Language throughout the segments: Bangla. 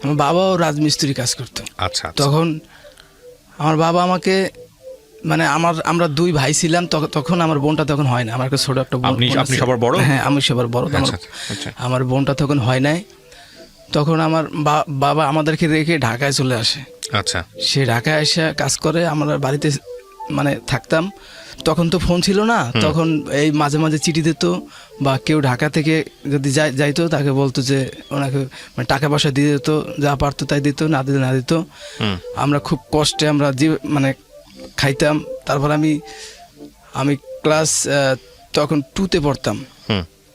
আমার বাবাও রাজমিস্ত্রি কাজ করতো। আচ্ছা। তখন আমার বাবা আমাকে মানে আমরা দুই ভাই ছিলাম, তখন আমার বোনটা তখন হয় না, আমার একটা ছোট একটা বোন। আপনি সবার বড়? হ্যাঁ, আমি সবার বড়। আমার বোনটা তখন হয় নাই। তখন আমার বাবা আমাদেরকে রেখে ঢাকায় চলে আসে। আচ্ছা। সে ঢাকায় এসে কাজ করে, আমরা বাড়িতে মানে থাকতাম। তখন তো ফোন ছিল না, তখন এই মাঝে মাঝে চিঠি দিত, বা কেউ ঢাকা থেকে যদি যাইতো তাকে বলতো যে ওনাকে মানে টাকা পয়সা দিয়ে দিত, যা পারতো তাই দিত, না দিতে না দিত। আমরা খুব কষ্টে আমরা মানে খাইতাম। তারপর আমি ক্লাস তখন 2-তে পড়তাম,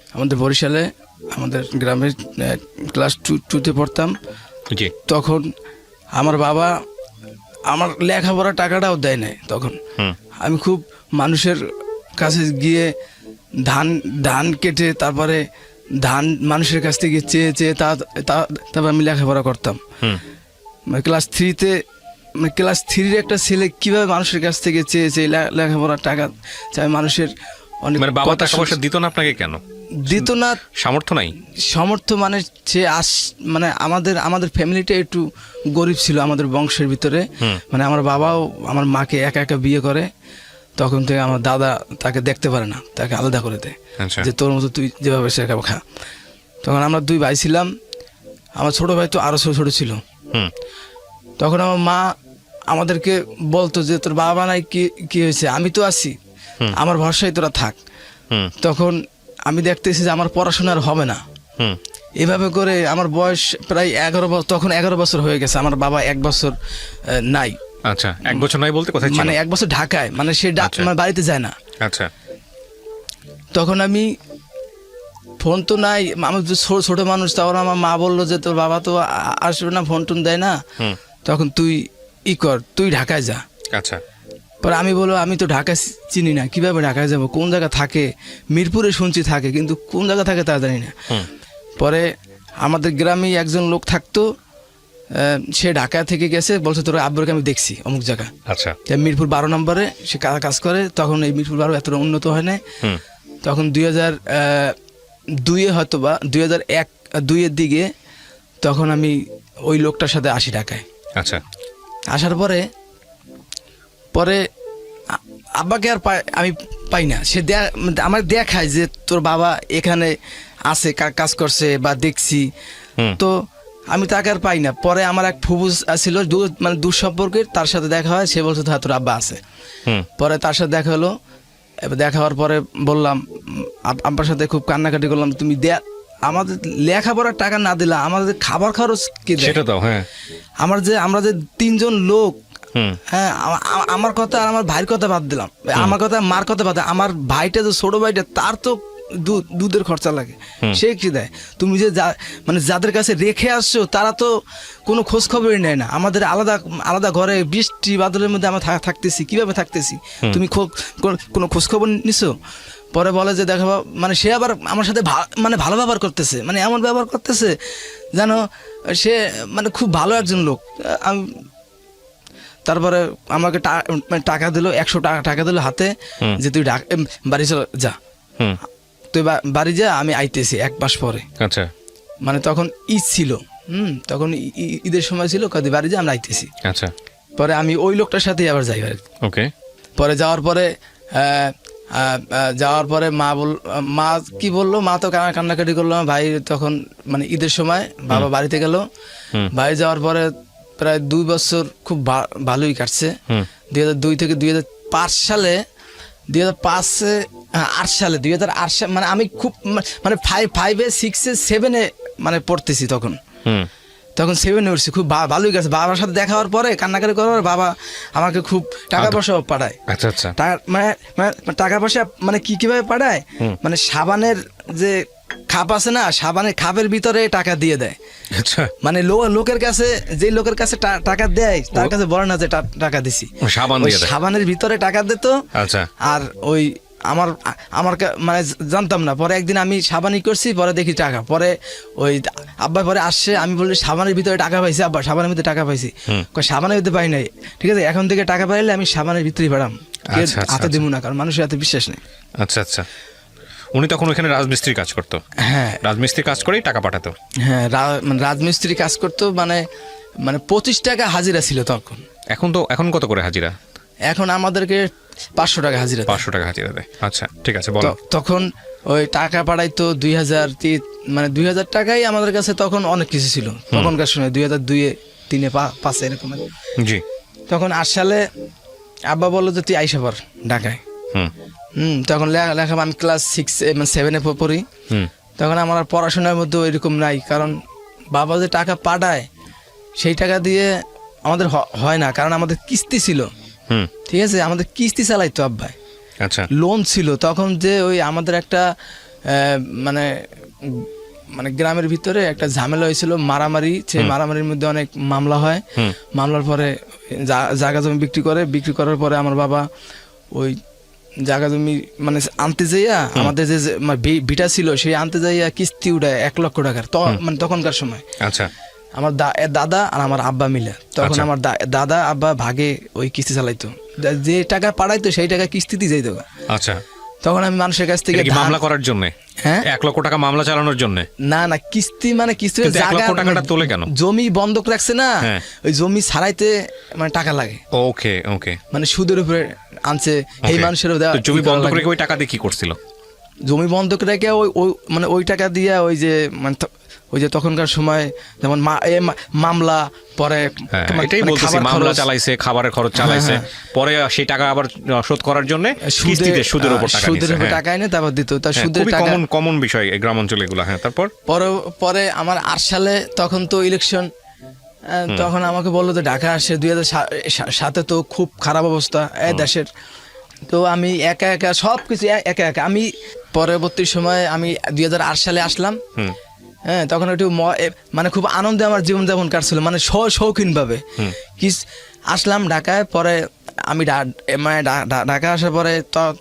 আমাদের বরিশালে, আমাদের গ্রামের ক্লাস 2-তে পড়তাম। তখন আমার বাবা আমার লেখাপড়ার টাকাটাও দেয় নাই তখন। আমি খুব মানুষের কাছে গিয়ে ধান কেটে, তারপরে ধান মানুষের কাছ থেকে চেয়ে চেয়ে তারপর আমি লেখাপড়া করতাম। ক্লাস 3-তে ক্লাস 3-র একটা ছেলে কিভাবে মানুষের কাছ থেকে চেয়ে চেয়ে লেখাপড়ার টাকা চাই, মানুষের অনেক। বাবা টাকা পয়সা দিত না আপনাকে? কেন দিত না? সামর্থ্য নাই। সামর্থ্য মানে সে মানে আমাদের ফ্যামিলিটা একটু গরিব ছিল আমাদের বংশের ভিতরে। মানে আমার বাবাও আমার মাকে একা একা বিয়ে করে, তখন থেকে আমার দাদা তাকে দেখতে পারে না, তাকে আলাদা করে দেয়, যে তোর মতো তুই যেভাবে সে খা। তখন আমরা দুই ভাই ছিলাম, আমার ছোট ভাই তো আরো ছোট ছোট ছিল। তখন আমার মা আমাদেরকে বলতো যে তোর বাবা নাই, কি হয়েছে, আমি তো আছি, আমার ভরসায় তোরা থাক। তখন আমি দেখতেছি যে আমার পড়াশোনার হবে না। এভাবে করে আমার বয়স প্রায় 11 বছর, তখন 11 বছর হয়ে গেছে। আমার বাবা 1 বছর নাই। আচ্ছা, 1 বছর নাই বলতে কোথায় ছিল? মানে 1 বছর ঢাকায়, মানে সে বাড়িতে যায় না। আচ্ছা। তখন আমি ফোন তো নাই, আমার ছোট মানুষ, তখন আমার মা বললো যে তোর বাবা তো আসবে না, ফোন টোন দেয় না, তখন তুই কর, তুই ঢাকায় যা। আচ্ছা। পরে আমি বলবো আমি তো ঢাকা চিনি না, কিভাবে ঢাকায় যাব, কোন জায়গা থাকে, মিরপুরে শুনছি থাকে, কিন্তু কোন জায়গা থাকে তা জানি না। পরে আমাদের গ্রামে একজন লোক থাকতো, সে ঢাকা থেকে গেছে, বলছে তোর আব্বুরকে আমি দেখছি অমুক জায়গা। আচ্ছা। মিরপুর 12 নম্বরে সে কাজ করে। তখন এই মিরপুর 12 এত উন্নত হয় না। তখন 2002-এ হয়তো বা 2001-2-এর দিকে তখন আমি ওই লোকটার সাথে আসি ঢাকায়। আচ্ছা। আসার পরে আব্বাকে আর আমি পাই না। সে আমার দেখায় যে তোর বাবা এখানে আছে, কাজ করছে বা দেখছি, তো আমি তাকে আর পাই না। পরে আমার এক ফুবু ছিল, মানে দূর সম্পর্কের, তার সাথে দেখা হয়। সে বলছে তোর আব্বা আছে। পরে তার সাথে দেখা হলো। এবার দেখা হওয়ার পরে বললাম, আব্বার সাথে খুব কান্নাকাটি করলাম, তুমি আমাদের লেখাপড়ার টাকা না দিলা, আমাদের খাবার খরচ কি দেয়? আমরা যে 3 জন লোক, হ্যাঁ, আমার কথা আর আমার ভাইয়ের কথা বাদ দিলাম, আমার কথা মার কথা বাদ, আমার ভাইটা যে ছোট ভাইটা, তার তো দুধের খরচা লাগে, সে কি দেয়? তুমি যে মানে যাদের কাছে রেখে আসছো তারা তো কোনো খোঁজ খবরই নেয় না। আমাদের আলাদা আলাদা ঘরে বৃষ্টি বাদলের মধ্যে আমরা থাকতেছি, কিভাবে থাকতেছি, তুমি কোনো খোঁজ খবর নিছো? পরে বলে যে দেখো, মানে সে আবার আমার সাথে মানে ভালো ব্যবহার করতেছে, মানে এমন ব্যবহার করতেছে যেন সে মানে খুব ভালো একজন লোক। আমি তারপরে আমাকে টাকা দিল, 100 টাকা দিল হাতে, যে তুই বাড়ি চলে যা, তুই বাড়ি যা, আমি আইতেছি 1 মাস পরে। আচ্ছা। মানে তখন ঈদ ছিল, তখন ঈদের সময় ছিল, কদি বাড়ি যা, আমরা আইতেছি। আচ্ছা। পরে আমি ওই লোকটার সাথেই আবার যাই। ওকে। পরে যাওয়ার পরে মা কি বললো, মা তো কান্নাকাটি করলো। ভাই তখন মানে ঈদের সময় বাবা বাড়িতে গেল। বাড়ি যাওয়ার পরে প্রায় 2 বছর খুব ভালোই কাটছে। 2002 থেকে 2005 সালে 2008 সালে মানে আমি খুব মানে 5-এ 6-এ 7-এ মানে পড়তেছি তখন 7-এ উঠছি, খুব ভালোই গেছে। বাবার সাথে দেখা হওয়ার পরে কান্নাকাটি করার পরে বাবা আমাকে খুব টাকা পয়সা পাঠায়। আচ্ছা আচ্ছা। মানে টাকা পয়সা মানে কিভাবে পাঠায়, মানে সাবানের যে খাপ আছে না, সাবানের খাপের ভিতরে টাকা দিয়ে দেয়। আচ্ছা। মানে লোকের কাছে, যে লোকের কাছে টাকা দেয় তার কাছে বলে না যে টাকা দিছি, সাবানের ভিতরে টাকা দিত। আচ্ছা। আর ওই আমার মানে জানতাম না। পরে একদিন আমি সাবানি করছি, পরে দেখি টাকা। পরে ওই আব্বা পরে আসছে, আমি বলি সাবানের ভিতরে টাকা পাইছি। আব্বা সাবানের ভিতরে টাকা পাইছি। সাবানের ভিতরে পাই নাই, ঠিক আছে, এখন থেকে টাকা পাইলে আমি সাবানের ভিতরেই পাঠাম, হাতে দিব না, কারণ মানুষের হাতে বিশ্বাস নেই। আচ্ছা আচ্ছা। উনি তখন ওখানে রাজমিস্ত্রির কাজ করতো? হ্যাঁ রাজমিস্ত্রির কাজ করেই টাকা পাঠাতো? হ্যাঁ, মানে রাজমিস্ত্রি কাজ করতো, মানে 25 টাকা হাজিরা ছিল তখন। এখন কত করে হাজিরা? এখন আমাদেরকে 500 টাকা হাজিরা দেয়। 500 টাকা হাজিরা দেয়। আচ্ছা, ঠিক আছে, বলো। তখন ওই টাকা পাঠাইতো 2000, মানে 2000 টাকাই আমাদের কাছে তখন অনেক কিছু ছিল তখনকার সময়, 2002-এ 3-এ 5-এ এরকম। জি। তখন 8 সালে আব্বা বললো যে তুই আইসা পর ঢাকায়। তখন লেখা আমি ক্লাস 7-এ পড়ি। তখন আমার আর পড়াশোনার মধ্যে ওইরকম নাই, কারণ বাবা যে টাকা পাঠায় সেই টাকা দিয়ে আমাদের হয় না, কারণ আমাদের কিস্তি ছিল। ঠিক আছে, আমাদের কিস্তি চালাইতো আব্বাই। আচ্ছা। লোন ছিল তখন, যে ওই আমাদের একটা মানে মানে গ্রামের ভিতরে একটা ঝামেলা হয়েছিল, মারামারি। সেই মারামারির মধ্যে অনেক মামলা হয়। মামলার পরে জায়গা জমি বিক্রি করার পরে আমার বাবা ওই জায়গা জমি মানে আনতে যাইয়া, আমাদের যে ভিটা ছিল সেই আনতে যাইয়া কিস্তি উঠায় 1 লক্ষ টাকার, মানে তখনকার সময়। আচ্ছা। আমার দাদা আর আমার আব্বা মিলে তখন আমার দাদা আব্বা ভাগে ওই কিস্তি চালাইতো, যে টাকা পাঠাইতো সেই টাকা কিস্তিতে যাইতো। আচ্ছা। তখন আমি মানুষের কাছ থেকে মামলা করার জন্য, হ্যাঁ, 1 লক্ষ টাকা মামলা চালানোর জন্য? না কিস্তি, মানে কিস্তি 1 লক্ষ টাকাটা তোলে কেন? জমি বন্ধক রাখছে না, ওই জমি ছাড়াইতে মানে টাকা লাগে। ওকে। মানে সুদের উপরে আনছে এই মানুষের। জমি বন্ধক রেখে ওই টাকা দিয়ে কি করছিল? জমি বন্ধক রেখে মানে ওই টাকা দিয়ে ওই যে মানে ওই যে তখনকার সময় যেমন মামলা, পরে এটাই বলতেছি, মামলা চালাইছে, খাবারের খরচ চালাইছে, পরে সেই টাকা আবার শোধ করার জন্য সুদের উপর টাকা এনে তারপর দিত। তার সুদের টাকা কমন বিষয় এই গ্রাম অঞ্চলে এগুলো। হ্যাঁ, তারপর পরে আমার 8 সালে তখন তো ইলেকশন, তখন আমাকে বললো যে ঢাকা আসে। 2007-এ তো খুব খারাপ অবস্থা দেশের। তো আমি একা সবকিছু একা আমি পরবর্তী সময়ে আমি 2008 সালে আসলাম। হ্যাঁ, তখন একটু মানে খুব আনন্দে আমার জীবনযাপন কাটছিল, মানে শৌখিন ভাবে কি আসলাম ঢাকায়। পরে আমি মানে ঢাকা আসার পরে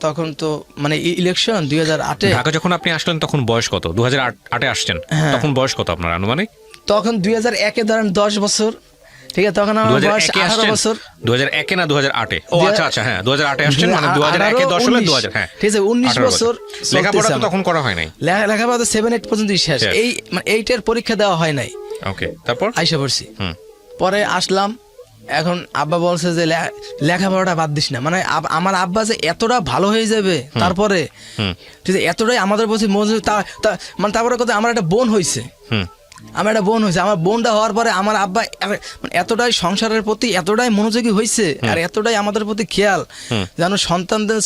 তখন তো মানে ইলেকশন 2008-এ। ঢাকা যখন আপনি আসলেন তখন বয়স কত? 2008-এ আসছেন, তখন বয়স কত আপনার আনুমানিক? তখন 2001-এ ধরেন 10 বছর। ঠিক আছে, তখন আমার বয়স 18 বছর। 2001-এ না 2008-এ? আচ্ছা, হ্যাঁ, 2008-এ আসছেন, মানে 2001-এ 10 হলে 2000। হ্যাঁ, ঠিক আছে, 19 বছর। লেখাপড়া তো তখন করা হয় নাই? লেখাপড়া তো 7-8 পর্যন্ত শেষ। এই মানে 8-এর পরীক্ষা দেওয়া হয় নাই। ওকে, তারপর আইসা পড়ছি। পরে আসলাম। এখন আব্বা বলছে যে লেখাপড়াটা বাদ দিস না, মানে আমার আব্বা যে এতটা ভালো হয়ে যাবে তারপরে, ঠিক আছে, এতটাই আমাদের প্রতি মনোযোগ। মানে তারপরে কথা, আমার একটা বোন হয়েছে। আমার বোনটা হওয়ার পরে আমার আব্বা এতটাই সংসারের প্রতি এতটাই মনোযোগী হয়েছে, আর এতটাই আমাদের প্রতি খেয়াল, যেন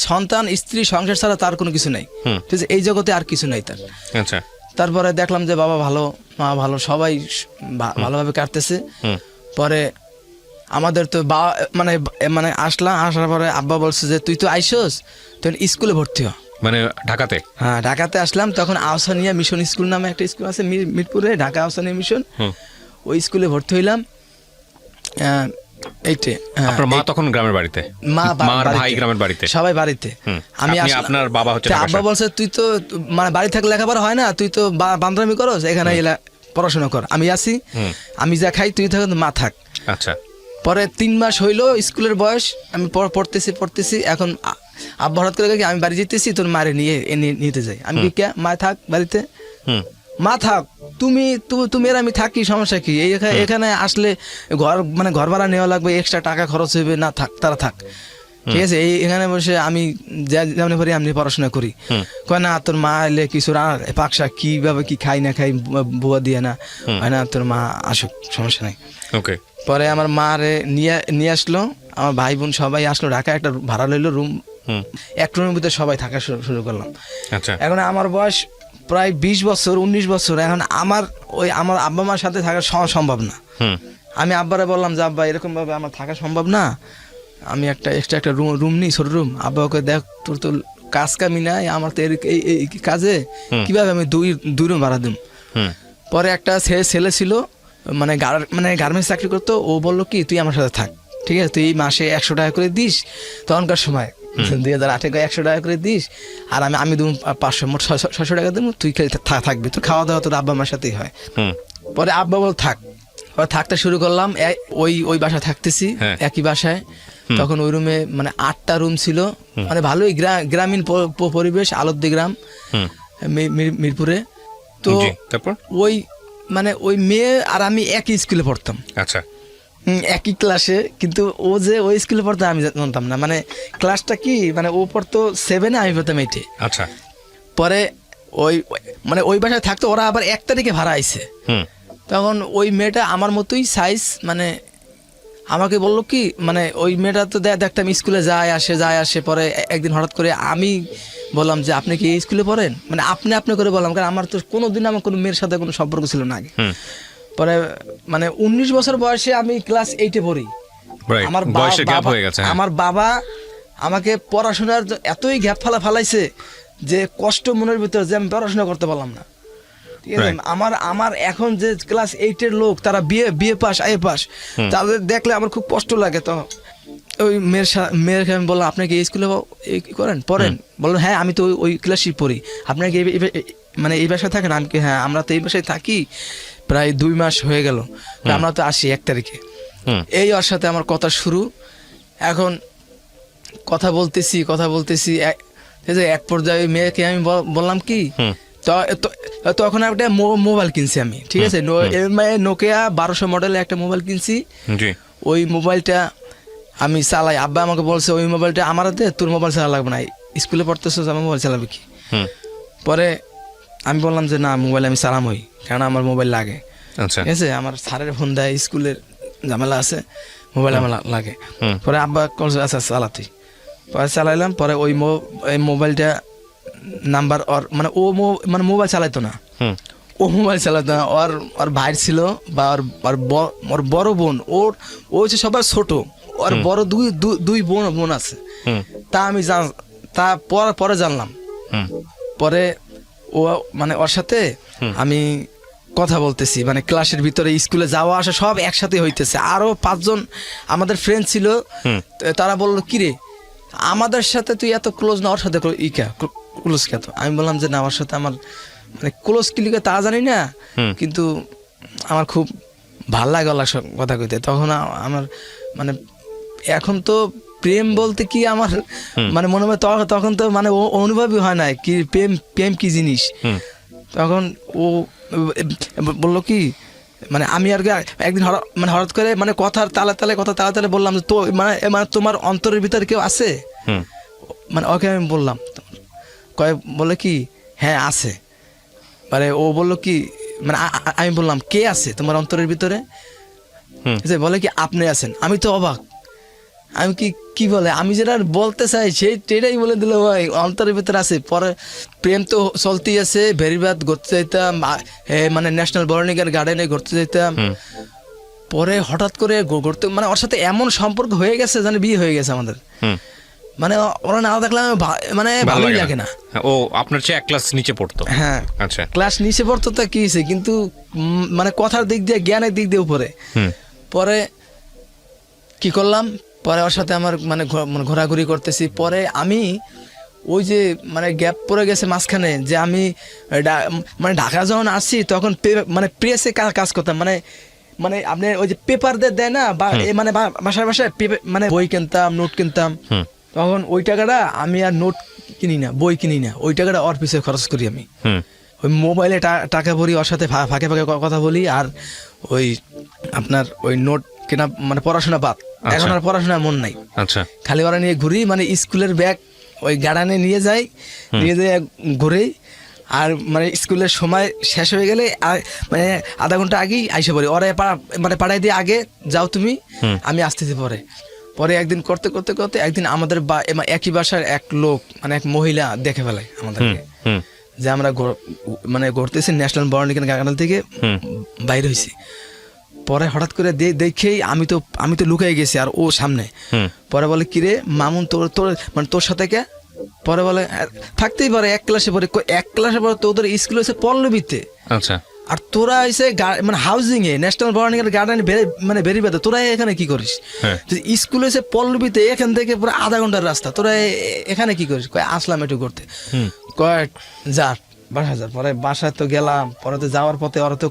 সন্তান স্ত্রী সংসার ছাড়া তার কোনো কিছু নাই। ঠিক আছে, এই জগতে আর কিছু নাই তার। আচ্ছা। তারপরে দেখলাম যে বাবা ভালো, মা ভালো, সবাই ভালোভাবে কাটতেছে। পরে আমাদের তো মানে আসার পরে আব্বা বলছে যে তুই তো আইসোস, তুই স্কুলে ভর্তি হ। মানে ঢাকাতে? হ্যাঁ, ঢাকাতে আসলাম। তখন আহসানিয়া মিশন স্কুল নামে একটা স্কুল আছে মিরপুরে, ঢাকা আহসানিয়া মিশন। ওই স্কুলে ভর্তি হইলাম। এইটে। আপনার মা তখন গ্রামের বাড়িতে? মার ভাই গ্রামের বাড়িতে, সবাই বাড়িতে। আমি আপনার বাবা হচ্ছে, আব্বা বলছে তুই তো মানে বাড়ি থাকলে লেখাপড়া হয় না, তুই তো বান্দরামি করস, এখানে পড়াশোনা কর। আমি আসি, আমি যা খাই তুই থাক, মা থাক। আচ্ছা। পরে 3 মাস হইলো স্কুলের বয়স, আমি পড়তেছি। এখন আব্বা হঠাৎ করে আমি বাড়ি যেতেছি, তোর মারে নিতে যাই। আমি কি মা থাক বাড়িতে, মা থাক, তুমি আর আমি থাকি, সমস্যা কি? এখানে আসলে ঘর ভাড়া নেওয়া লাগবে, এক্সট্রা টাকা খরচ হইবে না, থাক, তারা থাক। ঠিক আছে, এখানে বসে আমি যেমন পারি আমি পড়াশোনা করি। কয় না, তোর মা এলে কিছু পাকশা কিভাবে কি খাই না খাই বুয়া দিয়ে না হয় না, তোর মা আসুক, সমস্যা নাই। ওকে। পরে আমার মা রে নিয়ে আসলো, আমার ভাই বোন সবাই আসলো, ঢাকা একটা ভাড়া লইলো রুম, এক রুমের ভিতরে সবাই থাকা শুরু করলাম। আচ্ছা। এখন আমার বয়স প্রায় 20 বছর, 19 বছর। এখন আমার আব্বা মার সাথে থাকা সম্ভব না। আমি আব্বারে বললাম যে আব্বা এরকম ভাবে আমার থাকা সম্ভব না, আমি এক্সট্রা একটা রুম নিই, ছোট রুম। আব্বা ওকে দেখ, তোর তো কাজ কামি নাই, আমার তো এই কাজে কিভাবে আমি দুই রুম ভাড়া দিম। পরে একটা ছেলে ছিল, মানে গার্মেন্টস চাকরি করতো, ও বললো কি তুই আমার সাথে থাক, ঠিক আছে, তুই মাসে 100 টাকা করে দিস, তখনকার সময় 2008-এ 100 টাকা করে দিস, আর আমি দেবো 500, মোট 600 টাকা দেবো, তুই থাকবি, তোর খাওয়া দাওয়া তোর আব্বা আমার সাথেই হয়। পরে আব্বা বল থাক, থাকতে শুরু করলাম। ওই বাসায় থাকতেছি, একই বাসায়। তখন ওই রুমে মানে 8টা রুম ছিল, মানে ভালোই গ্রামীণ পরিবেশ, আলোদ্দি গ্রাম। মিরপুরে। তো তারপর ওই মানে ওই মেয়ে আর আমি একই স্কুলে পড়তাম। আচ্ছা, একই ক্লাসে, কিন্তু ও যে ওই স্কুলে পড়তো আমি জানতাম না। মানে ক্লাসটা কি, মানে ও পড়তো 7, আমি পড়তাম 8। আচ্ছা। পরে ওই মানে ওই বাসায় থাকতো, ওরা আবার 1 তারিখে ভাড়া আইছে। তখন ওই মেয়েটা আমার মতোই সাইজ, মানে আমাকে বললো কি, মানে ওই মেয়েটা তো দেখতাম স্কুলে যায় আসে। পরে একদিন হঠাৎ করে আমি বললাম যে আপনি কি এই স্কুলে পড়েন, মানে আপনি করে বললাম, কারণ আমার তো কোনোদিন আমার কোনো মেয়ের সাথে কোনো সম্পর্ক ছিল না আগে। পরে মানে 19 বছর বয়সে আমি ক্লাস 8-এ পড়ি। আমার বাবা আমাকে পড়াশোনার এতই গ্যাপ ফালাইছে যে কষ্ট মনের ভিতরে, যে আমি পড়াশোনা করতে পারলাম না। ঠিক আছে, আমার এখন যে ক্লাস 8-এর লোক, তারা বিএ পাস, আইএ পাস, তাদের দেখলে আমার খুব কষ্ট লাগে। তো ওই মেয়েরকে আমি বললাম, আপনি কি এই স্কুলে পড়েন? বললো হ্যাঁ, আমি তো ওই ক্লাসই পড়ি। আপনার কি মানে এই বাসায় থাকেন? আমি কি হ্যাঁ, আমরা তো এই বাসায় থাকি প্রায় 2 মাস হয়ে গেল, আমরা তো আসি 1 তারিখে। এই ওর সাথে আমার কথা শুরু। এখন কথা বলতেছি এক পর্যায়ে মেয়েকে আমি বললাম কি, তখন একটা মোবাইল কিনছি আমি, ঠিক আছে, নোকিয়া 1200 মডেলের একটা মোবাইল কিনছি। ওই মোবাইলটা আমি চালাই। আব্বা আমাকে বলছে ওই মোবাইলটা আমার হাতে, তোর মোবাইল চালা লাগবে না, স্কুলে পড়তেছো, আমার মোবাইল চালাবে কি? পরে আমি বললাম যে না, মোবাইল আমি চালামই, কারণ আমার মোবাইল লাগে। ঠিক আছে, আমার স্যারের ফোন দেয়, স্কুলের ঝামেলা আছে, মোবাইল আমার লাগে। পরে আব্বা বলছে আচ্ছা চালা তুই। পরে চালাইলাম। পরে ওই মোবাইলটা নাম্বার ওর, মানে ও মানে মোবাইল চালাইতো না, ও মোবাইল চালাতো না, ওর ভাই ছিল বা ওর বড় বোন, ও হচ্ছে সবার ছোট, ওর বড় দুই বোন আছে। তা আমি পরে জানলাম। পরে ও মানে ওর সাথে আমি কথা বলতেছি, মানে ক্লাসের ভিতরে স্কুলে যাওয়া আসা সব একসাথে হইতেছে। আরো 5 জন আমাদের ফ্রেন্ড ছিল, তারা বললো কিরে আমাদের সাথে তুই এত ক্লোজ না, ওর সাথে ক্লোজ কে? আমি বললাম যে না, ওর সাথে আমার মানে ক্লোজ কিলিকে তা জানি না, কিন্তু আমার খুব ভাল লাগে ওর কথা কইতে। তখন আমার মানে এখন তো প্রেম বলতে কি আমার মানে মনে হয় তখন তো মানে অনুভবই হয় না কি প্রেম কি জিনিস। তখন ও বললো কি, মানে আমি আর একদিন মানে হঠাৎ করে মানে কথার তালে বললাম যে তো মানে তোমার অন্তরের ভিতরে কেউ আছে? মানে ওকে আমি বললাম, বলে কি হ্যাঁ আছে। মানে ও বললো কি, মানে আমি বললাম কে আছে তোমার অন্তরের ভিতরে? বলে কি আপনি আছেন। আমি তো অবাক, আমি কি বলে, আমি যেটা বলতে চাই সেটাই বলে দিল, ভাই অন্তরের ভিতরে আছে। পরে প্রেম তো চলতেই আছে, ভেরিবাদ ঘুরতে যাইতাম, মানে ন্যাশনাল বোটানিক্যাল গার্ডেনে ঘুরতে যাইতাম। পরে হঠাৎ করে ঘুরতে, মানে ওর সাথে এমন সম্পর্ক হয়ে গেছে, জানে বিয়ে হয়ে গেছে আমাদের। মানে ওরা না দেখলে মানে ভালোই লাগে না। ও আপনার চেয়ে 1 ক্লাস নিচে পড়তো? হ্যাঁ, আচ্ছা, ক্লাস নিচে পড়তো, তা কি হয়েছে, কিন্তু মানে কথার দিক দিয়ে, জ্ঞানের দিক দিয়ে উপরে। পরে কি করলাম, পরে ওর সাথে আমার মানে ঘোরাঘুরি করতেছি। পরে আমি ওই যে মানে গ্যাপ পড়ে গেছে মাঝখানে, যে আমি মানে ঢাকা যখন আসছি তখন মানে প্রেসে কাজ করতাম, মানে আপনি ওই যে পেপার দেয় না, মানে বাসায় মানে বই কিনতাম, নোট কিনতাম। তখন ওই টাকাটা আমি আর নোট কিনি না, বই কিনি না, ওই টাকাটা ওর পিছিয়ে খরচ করি আমি। ওই মোবাইলে টাকা ভরি, ওর সাথে ফাঁকে কথা বলি, আর ওই আপনার ওই নোট কেনা, মানে পড়াশোনা বাদ। এখন আর পড়াশোনার মন নাই, খালি ওরা নিয়ে ঘুরি, মানে স্কুলের ব্যাগ ওই গাড়ানে নিয়ে যাই ঘুরে। আর মানে স্কুলের সময় শেষ হয়ে গেলে মানে আধা ঘন্টা আগেই আইসে পড়ি, ওরা মানে পাঠাই দিয়ে আগে যাও তুমি, আমি আসতেছি। পরে একদিন করতে একদিন আমাদের একই বাসার এক লোক, মানে এক মহিলা দেখে ফেলায় আমাদেরকে, যে আমরা মানে ঘুরতেছি ন্যাশনাল বোটানিক্যাল গার্ডেন থেকে বাইরে হয়েছি। পরে হঠাৎ করে দেখেই আমি তো লুকাই গেছি, আর ও সামনে। পরে বলে কিরে মামুন, তোর মানে তোর সাথে কে? পরে বলে থাকতেই পারে, 1 ক্লাসে পরে। 1 ক্লাসে পরে তোদের স্কুল হয়েছে পল্লবীতে, আচ্ছা, আর তোরা হয়েছে মানে housing a national botanical garden মানে বেরিবাদে, তোরা এখানে কি করিস? স্কুল হয়েছে পল্লবীতে, এখান থেকে পুরো আধা ঘন্টার রাস্তা, তোরা এখানে কি করিস? আসলাম একটু করতে। যা বাসা যা। পরে বাসায় তো গেলাম, পরে তো যাওয়ার পথে ওরা তো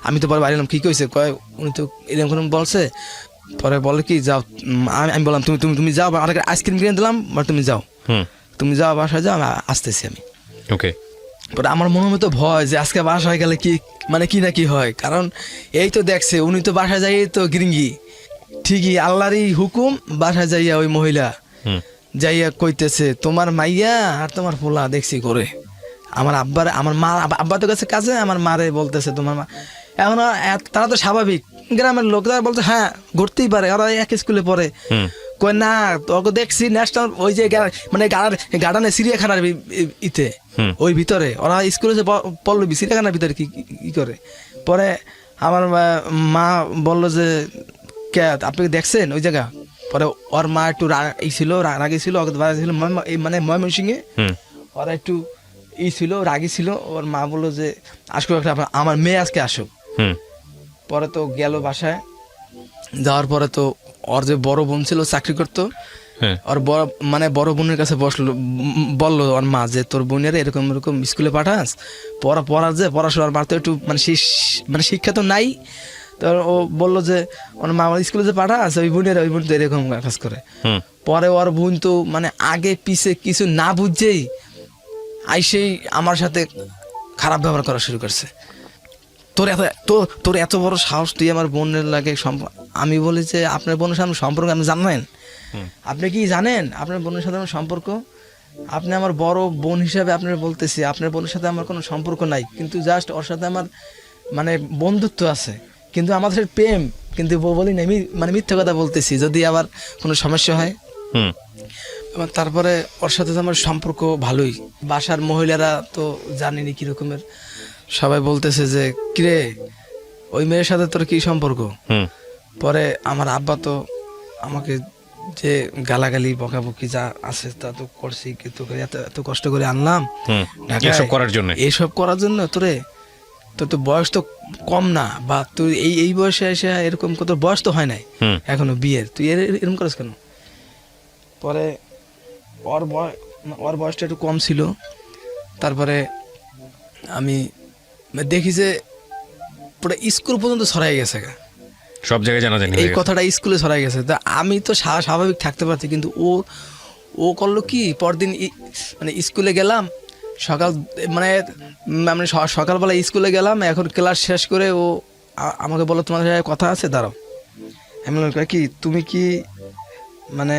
আমি তো পরে বাড়িলাম, কি কইছে, উনি তো এরকম বলছে। পরে বলে কি যাও, আমি বললাম তুমি যাও, আইসক্রিম কিনে দিলাম, তুমি যাও বাসায় যাও, আসতেছি আমি। ওকে। পরে আমার মনের মতো ভয় যে আজকে বাসায় গেলে কি মানে কি না কি হয়, কারণ এই তো দেখছে উনি তো বাসায় যাই তো গৃঙ্গি ঠিকই আল্লাহরই হুকুম, বাসায় যাইয়া ওই মহিলা যাইয়া কইতেছে তোমার মাইয়া আর তোমার পোলা দেখছি করে। আমার আব্বার আমার মা আব্বা তো কাছে কাজে, আমার মারে বলতেছে তোমার মা। এখন তারা তো স্বাভাবিক গ্রামের লোক, তারা বলছে হ্যাঁ ঘুরতেই পারে, ওরা এক স্কুলে পড়ে। কই না তোকে দেখছি ন্যাশনাল ওই যে মানে গার্ডেনে চিড়িয়াখানার ইতে ওই ভিতরে ওরা স্কুলে যে পল্লবী চিড়িয়াখানার ভিতরে কি করে। পরে আমার মা বললো যে কে আপনি দেখছেন ওই জায়গা। পরে ওর মা একটু রাগি ছিল মানে ময়মনসিংহে ওরা একটু ছিল রাগি ছিল। ওর মা বললো যে আসো আমার মেয়ে আজকে আসুক। পরে তো গেল বাসায়, যাওয়ার পরে তো ওর যে বড় বোন ছিল চাকরি করতো, ওর বড় বোনের কাছে বললো ওর মা যে তোর বোনের এরকম এরকম স্কুলে পাঠাস, পড়াশোনার মার তো একটু মানে শিক্ষা তো নাই। তো ও বললো যে ওর মা স্কুলে যে পাঠাস ওই বোন তো এরকম কাজ করে। পরে ওর বোন তো মানে আগে পিছে কিছু না বুঝছেই আইসেই আমার সাথে খারাপ ব্যবহার করা শুরু করছে। তোর এত বড় সাহস, তুই আমার বোনের লাগে আমি বলি যে আপনার বোনের সাথে সম্পর্ক আপনি জানেন? আপনি কি জানেন আপনার বোনের সাথে আমার সম্পর্ক? আপনি আমার বড় বোন হিসাবে আপনার বলতেছি, আপনার বোনের সাথে আমার কোনো সম্পর্ক নাই, কিন্তু জাস্ট ওর সাথে আমার মানে বন্ধুত্ব আছে, কিন্তু আমাদের সাথে প্রেম কিন্তু বলি না, মানে মিথ্যা কথা বলতেছি যদি আবার কোনো সমস্যা হয়। তারপরে ওর সাথে আমার সম্পর্ক ভালোই। বাসার মহিলারা তো জানেনি কি রকমের, সবাই বলতেছে যে কিরে ওই মেয়ের সাথে তোর কি সম্পর্ক। পরে আমার আব্বা তো আমাকে যে গালাগালি বকাবকি যা আছে তা তো করছি, কিন্তু এত কষ্ট করে আনলাম এইসব করার জন্য তোরে, তোর তো বয়স তো কম না, বা তুই এই বয়সে এসে এরকম কত বয়স তো হয় নাই এখনো বিয়ের, তুই এরকম করিস কেন। পরে ওর বয়সটা একটু কম ছিল। তারপরে আমি দেখি যে পুরো স্কুল পর্যন্ত ছড়াই গেছে, সব জায়গায় জানা যায় এই কথাটা স্কুলে ছড়াই গেছে। তা আমি তো স্বাভাবিক থাকতে পারছি, কিন্তু ও করলো কি পরদিন মানে স্কুলে গেলাম সকালবেলা স্কুলে গেলাম, এখন ক্লাস শেষ করে ও আমাকে বললো তোমার সাথে কথা আছে দাঁড়াও। আমি বললাম কি তুমি কি মানে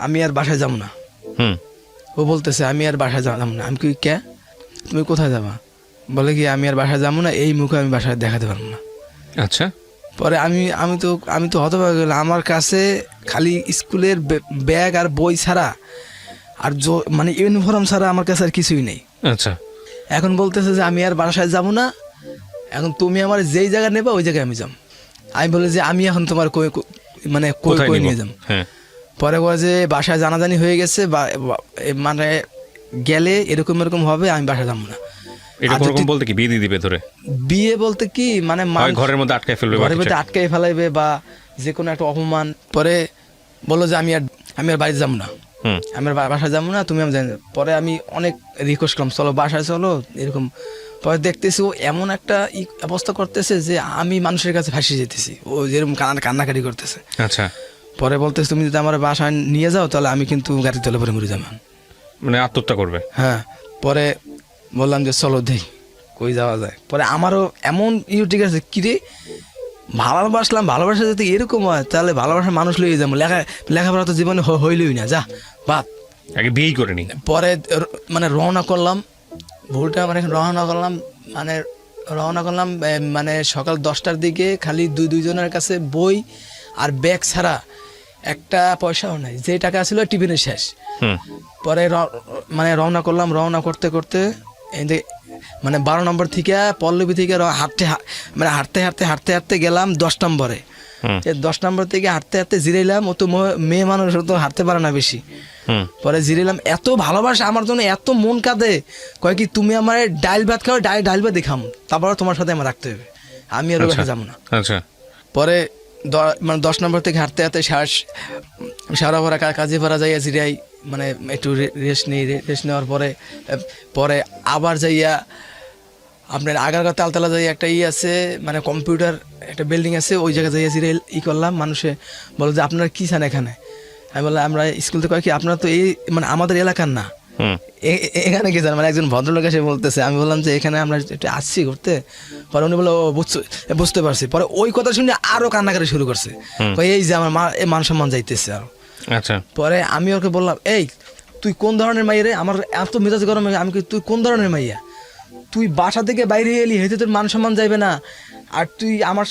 আমি আর বাসায় যাবো না। ও বলতেছে আমি আর বাসায় যাবো না। আমি কি কে তুমি কোথায় যাবা? বলে কি আমি আর বাসায় যাবো না, এই মুখে আমি বাসায় দেখাতে পারবো না। আচ্ছা। পরে আমি তো হতবাক গেলাম, আমার কাছে খালি স্কুলের ব্যাগ আর বই ছাড়া আর মানে ইউনিফর্ম ছাড়া আমার কাছে আর কিছুই নেই। আচ্ছা। এখন বলতেছে যে আমি আর বাসায় যাবো না, এখন তুমি আমার যেই জায়গায় নেবা ওই জায়গায় আমি যাম। আমি বলি যে আমি এখন তোমার মানে কই নিয়ে যাম। পরে বলে যে বাসায় জানাজানি হয়ে গেছে, মানে গেলে এরকম হবে, আমি বাসায় যাবো না। বলতে কি বিয়ে দিয়ে দিবে ধরে? বিয়ে বলতে কি মানে ঘরের মধ্যে আটকায় ফেলবে, আটকায় ফেলাইবে বা যে কোনো একটা অপমান। পরে বললো যে আমি আর বাড়িতে যাবো না, আমি বাসায় যাবো না, তুমি আমি জানি। পরে আমি অনেক রিকোয়েস্ট করলাম চলো বাসায় চলো এরকম। পরে দেখতেছি ও এমন একটা অবস্থা করতেছে যে আমি মানুষের কাছে ফাঁসি যেতেছি, ও যেরকম কান্নাকাটি করতেছে। আচ্ছা। পরে বলতেছে তুমি যদি আমার বাসায় নিয়ে যাও তাহলে আমি কিন্তু গাড়ি তলে পরে মরে যাবো, মানে আত্মহত্যা করবে। হ্যাঁ। পরে বললাম যে চলো দেই কই যাওয়া যায়। পরে আমারও এমন ঠিক আছে কিরে ভালোবাসা যদি এরকম হয় তাহলে ভালোবাসার মানুষ লইয়ে যাবো, লেখাপড়া তো জীবনে হইলই না, যা বাদ আগে বিয়েই করে নি। পরে মানে রওনা করলাম, ভুলটা মানে রওনা করলাম মানে সকাল 10টার দিকে, খালি দুইজনের কাছে বই আর ব্যাগ ছাড়া একটা পয়সাও নাই, যে টাকা ছিল টিফিনের শেষ। পরে মানে রওনা করলাম, রওনা করতে করতে মানে 12 নম্বর থেকে পল্লবী থেকে হাঁটতে গেলাম 10 নম্বরে। 10 নম্বর থেকে হাঁটতে জিরাইলাম, ও তো মেয়ে মানুষ তো হাঁটতে পারে না বেশি। পরে জিরাইলাম, এত ভালোবাসা আমার জন্য, এত মন কাঁদে, কয় কি তুমি আমার ডাইল ভাত খাও, ডাইল ভাত দেখাম, তারপর তোমার সাথে আমার রাখতে হবে, আমি আর বাসা যাবো না। পরে মানে 10 নম্বর থেকে হাঁটতে সারাভরা কাজীপাড়া যাইয়া জিরাই, মানে একটু রেস্ট নেওয়ার পরে আবার যাইয়া আপনার আগারগা তালতলা যাই একটা আছে মানে কম্পিউটার একটা বিল্ডিং আছে, ওই জায়গায় যাইয়া জিরাই করলাম। মানুষে বলো যে আপনারা কি চান এখানে? আমি বললাম আমরা স্কুল থেকে কয় কি আপনারা তো এই মানে আমাদের এলাকার না, এখানে কি জানেন, মানে একজন ভদ্রলোক এসে বলতেছে, আমি বললাম যে এখানে আমরা একটু আসছি ঘুরতে। পরে উনি বললো বুঝতে পারছি। পরে ওই কথা শুনে আরো কান্নাকাটি শুরু করছে, এই যে আমার মান সম্মান যাইতেছে আরো। আচ্ছা, পরে আমি ওকে বললাম, এই তুই কোন ধরনের মাইয়া রে? আমার এত মেজাজ গরম। আমি তুই কোন ধরনের মাইয়া? তুই বাসা থেকে বাইরে এলি, হেঁটে তোর মান সম্মান যাইবে না? আর তুই আমার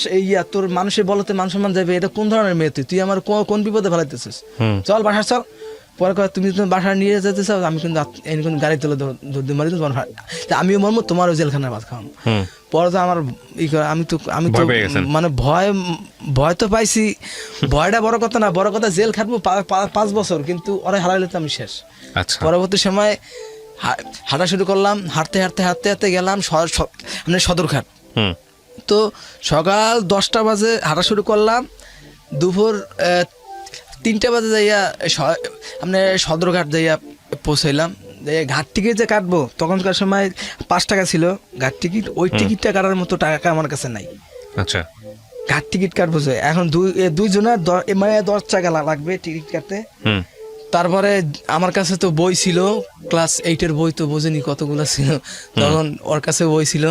তোর মানুষের বলতে মান সম্মান যাবে? এটা কোন ধরনের মেয়ে? তুই আমার কোন বিপদে ফেলাইতেছিস? চল বাসা চল। পরে তুমি বাসা নিয়ে যেতে চাও, আমি কিন্তু গাড়ি তুলে মারি তোমার, আমিও মরমো, তোমারও জেলখানার ভাত খাওয়ানো। পরে তো আমার আমি তো মানে ভয় তো পাইছি। ভয়টা বড় কথা না, বড় কথা জেল খাটবো 5 বছর, কিন্তু ওরা হারাইলে তো আমি শেষ। পরবর্তী সময় হাঁটা শুরু করলাম, হাঁটতে হাঁটতে হাঁটতে হাঁটতে গেলাম মানে সদরঘাট। তো সকাল 10টা বাজে হাঁটা শুরু করলাম, দুপুর 3টা বাজে যাইয়া মানে সদরঘাট যাইয়া পৌঁছাইলাম। ঘাট টিকিট যে কাটবো, তখনকার সময় 5 টাকা ছিল ঘাট টিকিট। ওই টিকিটটা কাটার মতো টাকা আমার কাছে নাই। আচ্ছা, ঘাট টিকিট কাটবো যে এখন দুইজনের মানে 10 টাকা লাগবে টিকিট কাটতে। তারপরে আমার কাছে তো বই ছিল, ক্লাস 8-এর বই, তো বোঝেনি কতগুলো ছিল তখন। ওর কাছে বই ছিল,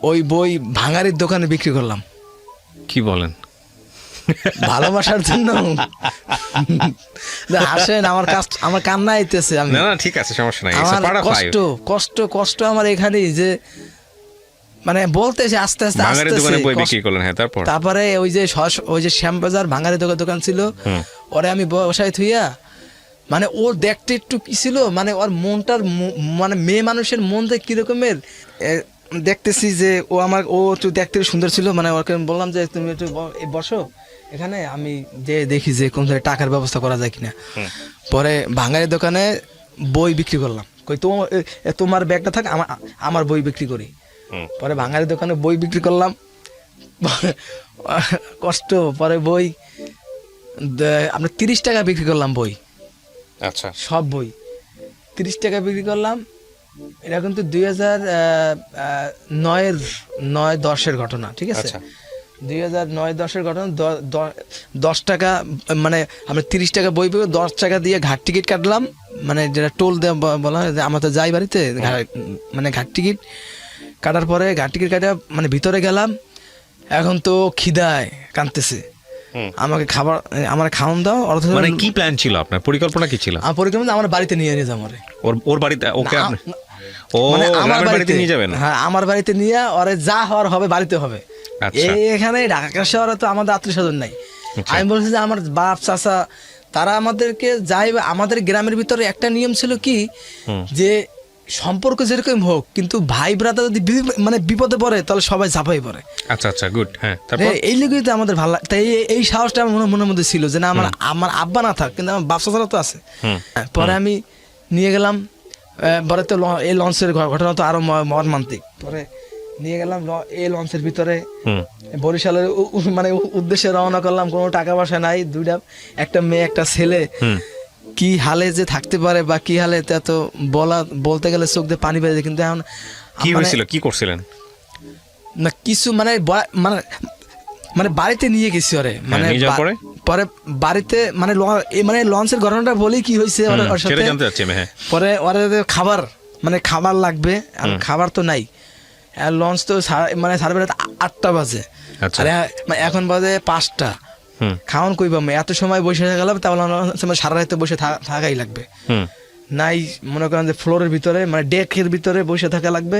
ওই বই ভাঙারির দোকানে বিক্রি করলাম। কি বলেন? ভালোবাসার জন্য? আসেন, আমার কান্না আইতেছে। না ঠিক আছে, সমস্যা নাই। কষ্ট আমার এখানেই যে মানে বলতেছে আস্তে আস্তে তারপরে ওই যে শ্যামবাজার ভাঙারি দোকান ছিল, ওরে আমি বসাই থুইয়া, মানে ওর দেখতে একটু কি ছিল, মানে ওর মনটার মানে মেয়ে মানুষের মন যে কিরকমের দেখতেছি, যে ও একটু দেখতে সুন্দর ছিল। মানে ওকে বললাম যে তুমি একটু বসো এখানে, আমি যে দেখি যে কোন টাকার ব্যবস্থা করা যায় কিনা। পরে ভাঙারি দোকানে বই বিক্রি করলাম, কই তোমার ব্যাগটা থাক, আমার বই বিক্রি করি। পরে ভাঙারি দোকানে বই বিক্রি করলাম, কষ্ট। পরে বই আমরা 30 টাকা বিক্রি করলাম বই। আচ্ছা, সব বই 30 টাকা বিক্রি করলাম। এটা কিন্তু 2009-10-এর ঘটনা, ঠিক আছে? 2009-10-এর ঘটনা। 10 টাকা মানে আমরা 30 টাকা বই পেয়ে 10 টাকা দিয়ে ঘাট টিকিট কাটলাম, মানে যেটা টোল বলা হয়, আমরা তো যাই বাড়িতে, মানে ঘাট টিকিট কাটার পরে ঘাট টিকিট কাটা মানে ভিতরে গেলাম। এখন তো খিদায় কাঁদতেছে, আমাকে আমার খাওয়ান দাও। মানে কি প্ল্যান ছিল আপনার? পরিকল্পনা কি ছিল? আমার পরিকল্পনা আমার বাড়িতে নিয়ে যাবো, ওর বাড়িতে। ওকে আমার বাড়িতে নিয়ে যাবেন? হ্যাঁ, আমার বাড়িতে নিয়ে ওরে যা হওয়ার হবে বাড়িতে হবে। এখানে ঢাকা শহরে তো আমাদের আত্মীয় স্বজন নাই। আমি বলছি যে আমার বাপ চাচা তারা আমাদেরকে যাই, আমাদের গ্রামের ভিতরে একটা নিয়ম ছিল কি, যে সম্পর্ক যেরকম হোক, কিন্তু ভাই ব্রাদার যদি মানে বিপদে পড়ে তাহলে সবাই ঝাঁপাই পড়ে। আচ্ছা আচ্ছা, গুড। হ্যাঁ, এই লিগেই তো আমাদের ভালো লাগে। তাই এই সাহসটা আমার মনের মধ্যে ছিল যে না, আমার আব্বা না থাক, কিন্তু আমার বাপ চাচারা তো আছে। পরে আমি নিয়ে গেলাম, পরে তো এই লঞ্চের ঘটনা তো আরো মর্মান্তিক। পরে নিয়ে গেলাম এই লঞ্চের ভিতরে, বরিশালের মানে উদ্দেশ্যে রওনা করলাম। কোনো টাকা পয়সা নাই, একটা মেয়ে একটা ছেলে কি হালে যে থাকতে পারে বা কি হালে, তা তো বলতে গেলে চোখ দিয়ে পানি বেরিয়ে। কিন্তু এখন কি হয়েছিল, কি করছিলেন? না কিছু মানে মানে বাড়িতে নিয়ে গেছি ওরে, মানে পরে বাড়িতে মানে লঞ্চের ঘটনাটা বলি কি হয়েছে ওর সাথে। পরে ওরা খাবার মানে খাবার লাগবে, খাবার তো নাই। লঞ্চ তো মানে 8টা বাজে, এখন বাজে 5টা। খাওয়ান কই পাবো? এত সময় বসে গেলাম, তাহলে সারা রাতে বসে থাকাই লাগবে। নাই মনে করেন যে ফ্লোরের ভিতরে মানে ডেকের ভিতরে বসে থাকা লাগবে।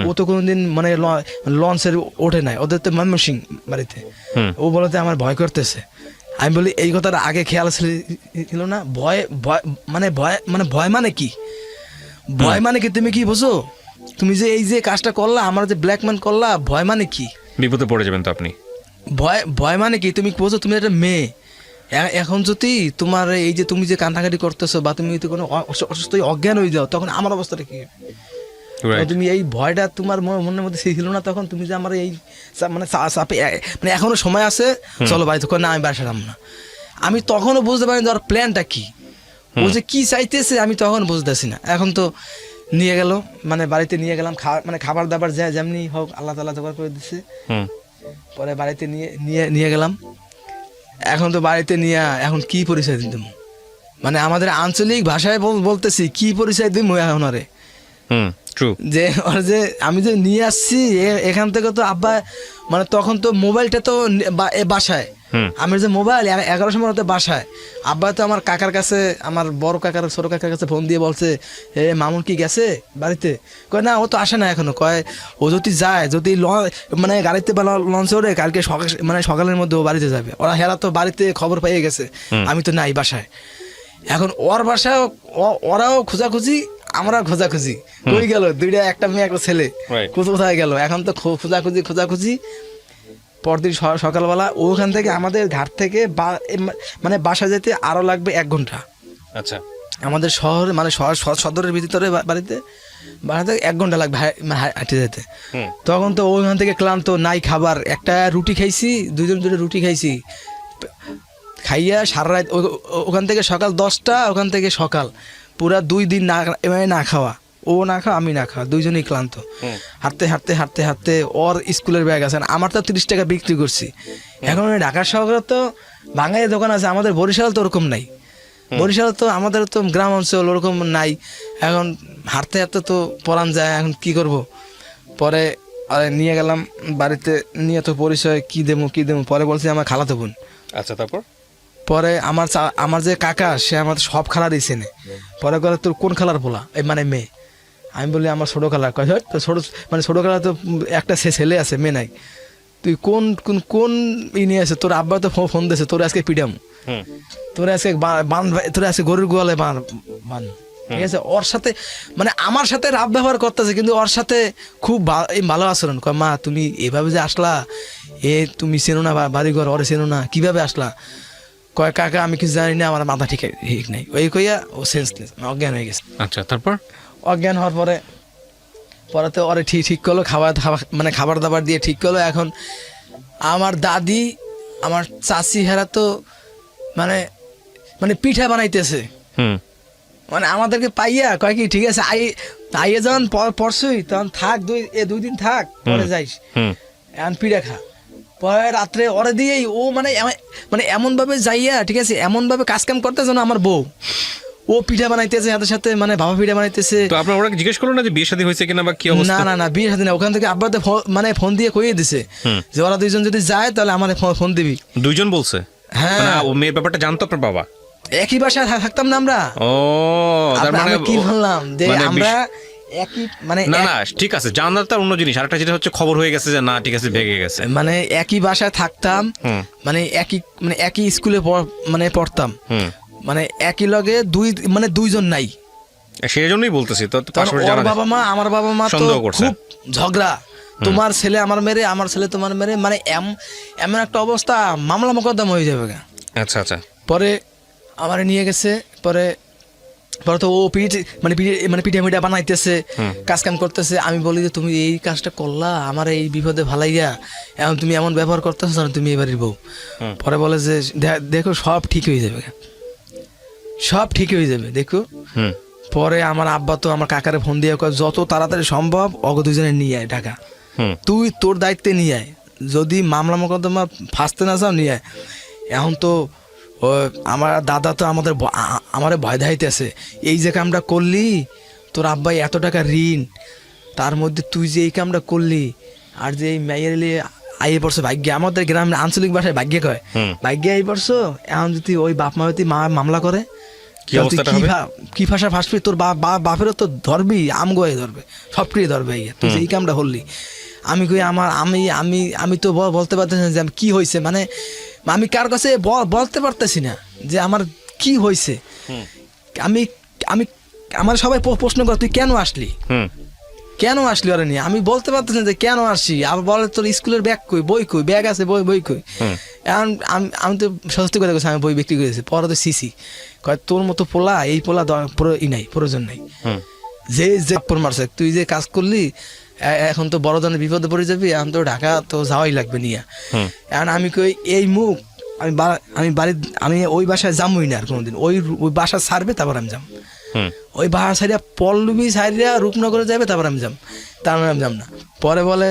ও তো কোনোদিন মানে লঞ্চের ওঠে নাই, ওদের তো ময়মনসিং বাড়িতে। ও বলতে আমার ভয় করতেছে। আমি বলি এই কথাটা আগে খেয়াল ছিল না? ভয় মানে কি? ভয় মানে কি? তুমি কি বোঝো? তুমি যে এই যে কাজটা করলা, আমার যে ব্ল্যাকমেল করলা, ভয় মানে কি? বিপদে পড়ে যাবেন তো আপনি। ভয় মানে কি? তুমি বোঝো তুমি একটা মেয়ে। এখন যদি তোমার এই যে তুমি যে কান্নাকাটি করতেছো বা তুমি যদি কোনো অসুস্থ অজ্ঞান হয়ে যাও, তখন আমার অবস্থাটা কি? তুমি এই ভয়টা তোমার মনের মধ্যে ছিল না তখন? তুমি যে আমার এই মানে চাপে মানে এখনো সময় আছে, চলো বাড়িতে না, আমি বাসা যাবো না। আমি তখনও বুঝতে পারিনি ওর প্ল্যানটা কি, ও যে কি চাইতেছে আমি তখন বুঝতেছি না। এখন তো নিয়ে গেল, মানে বাড়িতে নিয়ে গেলাম, মানে খাবার দাবার যেমনি হোক আল্লাহ তাআলা জোগাড় করে দিচ্ছে। পরে বাড়িতে নিয়ে গেলাম। এখন তো বাড়িতে নিয়ে এখন কি পরিচয় দিতাম? মানে আমাদের আঞ্চলিক ভাষায় বলতেছি কি পরিচয় দিই ওনারে, যে ওর যে আমি যে নিয়ে আসছি এখান থেকে, তো আব্বা মানে তখন তো মোবাইলটা তো বাসায়, আমার যে মোবাইল 11 সময় বাসায়, আব্বা তো আমার কাকার কাছে, আমার বড় কাকার ছোট কাকার কাছে ফোন দিয়ে বলছে এ মামুন কি গেছে বাড়িতে, কয় না ও তো আসে না এখনো, কয় ও যদি যায়, যদি মানে গাড়িতে বা লঞ্চে ওঠে কালকে সকাল মানে সকালের মধ্যে ও বাড়িতে যাবে। ওরা হেরা তো বাড়িতে খবর পেয়ে গেছে, আমি তো নাই বাসায়। এখন ওর বাসায় ওরাও খোঁজাখুঁজি, আমরা খোঁজাখুঁজি, কই গেল দুইটা, একটা মেয়ে একটা ছেলে কোথায় গেল। এখন তো খোঁজাখুঁজি পরদিন সকালবেলা ওখান থেকে আমাদের ঘাট থেকে মানে বাসা যেতে আরো লাগবে 1 ঘন্টা। আচ্ছা, আমাদের শহর মানে সদরের ভিতরে বাড়িতে 1 ঘন্টা লাগবে হাঁটে যেতে। তখন তো ওইখান থেকে ক্লান্ত, নাই খাবার, একটা রুটি খাইছি, 2 জন রুটি খাইছি, খাইয়া সারা রাত ওখান থেকে সকাল 10টা, ওখান থেকে সকাল পুরা 2 দিন না খাওয়া, ও না খাওয়া আমি না খাওয়া, 2 জনই ক্লান্ত। হাঁটতে ওর স্কুলের ব্যাগ আছে, আমার তো 30 টাকা বিক্রি করছি। এখন ঢাকা শহরে তো বাঙালি দোকান আছে, আমাদের বরিশাল তো ওরকম নাই, বরিশাল তো আমাদের তো গ্রাম অঞ্চল ওরকম নাই। এখন হাঁটতে তো পরান যায়, এখন কি করব। পরে নিয়ে গেলাম বাড়িতে, নিয়ে তো পরিচয় কি দেবো, পরে বলছি আমার খালাতো বোন। আচ্ছা, তারপর পরে আমার যে কাকা, সে আমার সব খালা দিয়েছে না। পরে বলে তোর কোন খালার পোলা, এই মানে মেয়ে। আমি বলি আমার ছোটো খালা। কয় তো ছোটো খালা তো একটা ছেলে আছে, মেয়ে নাই। তুই কোন নিয়ে আছে, তোর আব্বা তো ফোন দিয়েছে, তোর আজকে পিডাম, তোর আজকে গরুর গোয়ালে বান। ঠিক আছে, ওর সাথে মানে আমার সাথে রাব ব্যবহার করতেছে, কিন্তু ওর সাথে খুব ভালো আচরণ। কয় মা তুমি এভাবে যে আসলা, তুমি চেনো না বাড়িঘর, ওরে চেনো না, কিভাবে আসলা? কয় কাকা আমি কিছু জানি না, আমার মাথা ঠিক নাই, ওই কইয়া ও সেন্সলেস, অজ্ঞান হয়ে গেছে। আচ্ছা, তারপর অজ্ঞান হওয়ার পরে তো ওরে ঠিক করলো, মানে খাবার দাবার দিয়ে ঠিক করলো। এখন আমার দাদি, আমার চাচি হেরা তো মানে পিঠা বানাইতেছে, মানে আমাদেরকে পাইয়া কয় কি ঠিক আছে আইয়ে যখন পরশুই তখন থাক, 2 দিন থাক, পরে যাইস, এখন পিঠা খা। পরে রাত্রে ওরে দিয়েই ও মানে এমন ভাবে যাইয়া, ঠিক আছে, এমন ভাবে কাজ কাম করতেছে যেন আমার বউ, ও পিঠা বানাইতেছে হাতের সাথে, মানে ভাপা পিঠা বানাইতেছে। তো আপনারা ওরা জিজ্ঞেস করলো না যে বিয়ে শাদী হয়েছে কিনা বা কি অবস্থা? না বিয়ে শাদী না, ওখান থেকে আব্বাতে মানে ফোন দিয়ে কইয়ে দিছে যে ওরা 2 জন যদি যায় তাহলে আমার ফোন দিবি। 2 জন বলছে? হ্যাঁ, ও মেয়ের ব্যাপারটা জানতো আপনার বাবা? একই বাসায় থাকতাম না আমরা। ও, তার মানে কি বললাম যে আমরা একই, মানে না ঠিক আছে, জানার তার অন্য জিনিস, আরেকটা যেটা হচ্ছে খবর হয়ে গেছে যে না ঠিক আছে ভেগে গেছে, মানে একই বাসায় থাকতাম, মানে একই স্কুলে মানে পড়তাম, মানে একই লগে 2 জন নাই, সেই জন্যই বলতেছি। তো ওর বাবা মা আমার বাবা মা তো খুব ঝগড়া, তোমার ছেলে আমার মেরে, আমার ছেলে তোমার মেরে, মানে এমন একটা অবস্থা, মামলা মোকদ্দমা হয়ে যাবে। আচ্ছা, পরে আমার নিয়ে গেছে, পরে তো ও পিঠা মিঠা বানাইতেছে, কাজ কাম করতেছে। আমি বলি যে তুমি এই কাজটা করলা আমার এই বিপদে ভালাইয়া, এখন তুমি এমন ব্যবহার করতেছো, তুমি এবারই বউ। পরে বলে যে দেখো সব ঠিক হয়ে যাবে, দেখো। পরে আমার আব্বা তো আমার কাকারে ফোন দিয়ে কয় যত তাড়াতাড়ি সম্ভব অগ 2 জনে নিয়ে আয় ঢাকা, তুই তোর দায়িত্বে নিয়ে আয়, যদি মামলা মোকদ্দমা ফাঁসতে না চাও নিয়ে আয়। এখন তো আমার দাদা তো আমার ভয় ধাইতেছে, এই যে কামটা করলি, তোর আব্বাই এত টাকা ঋণ, তার মধ্যে তুই যে এই কামটা করলি, আর যে এই মেয়ের আইয়ে পড়ছো ভাগ্যে, আমাদের গ্রামের আঞ্চলিক ভাষায় ভাগ্যে কয়, ভাগ্যে আই পড়ছো। এখন যদি ওই বাপ মা যদি মামলা করে, কি ভাষা ফাঁসবি, তোর বাপেরও তো ধরবি, আমগোয়ে ধরবে, সবটাই ধরবে, তুই যে এই কামটা করলি। আমি কই আমি তো বলতে পারতেছি না যে কি হয়েছে, মানে আমি কার কাছে বলতে পারতেছি না যে আমার কি হয়েছে। আমি আমার সবাই প্রশ্ন করে তুই কেন আসলি ওরা নিয়ে, আমি বলতে পারতেছি না যে কেন আসছি। আবার বলে তোর স্কুলের ব্যাগ কই, বই কই, ব্যাগ আছে বই কই। এখন আমি তো সত্যি কথা বলছি, আমি বই বিক্রি করেছি। পরে তো সিসি কয় তোর মতো পোলা, এই পোলা প্রয়োজন নাই, যে মারছে, তুই যে কাজ করলি এখন তো বড় ধরনের বিপদে পড়ে যাবি, এখন তো ঢাকা তো যাওয়াই লাগবে নিয়ে। এখন আমি কই এই মুখ আমি ওই বাসায় যাবই না আর কোনোদিন, ওই বাসা ছাড়বে তারপর আমি যাম, ওই বাসা ছাড়িয়া পল্লবী ছাড়িয়া রূপনগরে যাবে তারপর আমি যাম, তার আমি যাম না। পরে বলে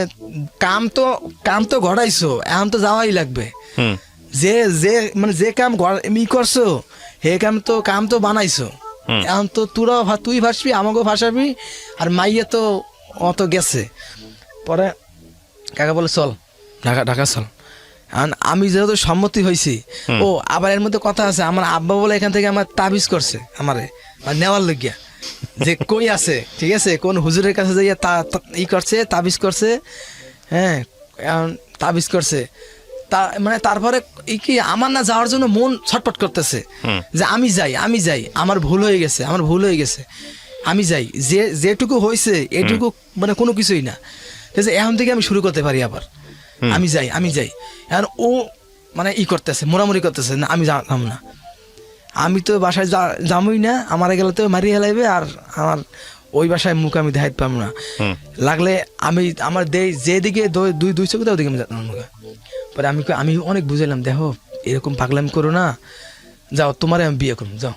কাম তো ঘটাইছো, এখন তো যাওয়াই লাগবে, যে কাম করছো হে কাম তো বানাইছো, এখন তো তুই ভাসবি, আমাকেও ভাসাবি, আর মাইয়া তো অত গেছে। পরে কাকা বলে চল ঢাকা চল। আমি যেহেতু সম্মতি হয়েছি, ও আবার এর মধ্যে কথা আছে, আমার আব্বা বলে এখান থেকে আমার তাবিজ করছে আমারে নেওয়ার লইগিয়া, যে কই আছে, ঠিক আছে, কোন হুজুরের কাছে যাইয়া ই করছে, তাবিজ করছে, হ্যাঁ তাবিজ করছে। মানে তারপরে কি আমার না যাওয়ার জন্য মন ছটপট করতেছে, যে আমি যাই, আমার ভুল হয়ে গেছে, আমি যাই, যেটুকু হয়েছে এটুকু মানে কোনো কিছুই না, ঠিক আছে, এখন থেকে আমি শুরু করতে পারি আবার, আমি যাই। এখন ও মানে ই করতেছে, মোড়ামুড়ি করতেছে, না আমি যাম না, আমি তো বাসায় যামই না, আমার গেলে তো মারিয়ে হেলাইবে, আর আমার ওই বাসায় মুখ আমি দেখাইতে পারবো না, লাগলে আমি আমার যেদিকে দুই চোখ দেয় ওদিকে আমি যেতাম মুখে। পরে আমি অনেক বুঝাইলাম, দেখো এরকম পাগলামি করো না, যাও তোমারে আমি বিয়ে করবো, যাও,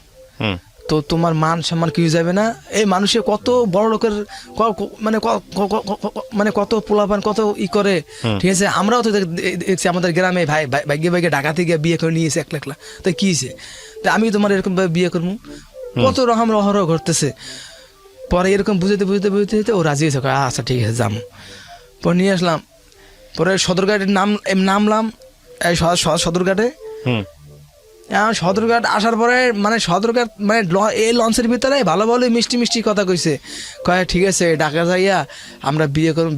তো তোমার মান সম্মান কিছু যাবে না। এই মানুষের কত বড় লোকের মানে কত পোলাপান কত ই করে, ঠিক আছে, আমরাও তো দেখছি আমাদের গ্রামে ভাইগে ঢাকা থেকে বিয়ে করে নিয়েছে একলা, তো কি হয়েছে, তা আমি তোমার এরকম ভাবে বিয়ে করবো, কত রকম অহরহ ঘটতেছে। পরে এরকম বুঝতে ও রাজি হয়েছে, আচ্ছা ঠিক আছে যাবো। পরে নিয়ে আসলাম, পরে সদরঘাটে নামলাম, এই সদরঘাটে। সদরঘাট আসার পরে মানে সদরঘাট মানে এই লঞ্চের ভিতরে ভালো ভালো মিষ্টি কথা কইছে, কয় ঠিক আছে ঢাকা যাইয়া আমরা